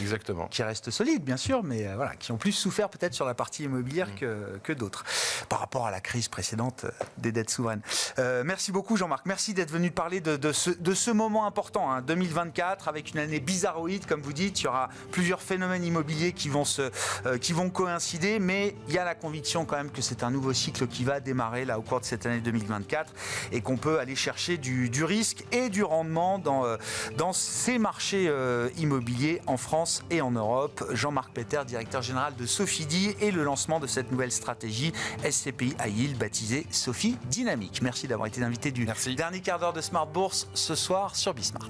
Exactement. Qui restent solides, bien sûr, mais qui ont plus souffert peut-être sur la partie immobilière que d'autres, par rapport à la crise précédente des dettes souveraines. Merci beaucoup, Jean-Marc. Merci d'être venu parler de ce moment important, 2024, avec une année bizarroïde, comme vous dites. Il y aura plusieurs phénomènes immobiliers qui vont coïncider, mais il y a la conviction quand même que c'est un nouveau cycle qui va démarrer là au cours de cette année 2024 et qu'on peut aller chercher du risque et du rendement dans ces marchés immobiliers en France et en Europe. Jean-Marc Peter, directeur général de Sofidy, et le lancement de cette nouvelle stratégie SCPI High Yield baptisée Sophie Dynamique. Merci d'avoir été l'invité du dernier quart d'heure de Smart Bourse ce soir sur Bismart.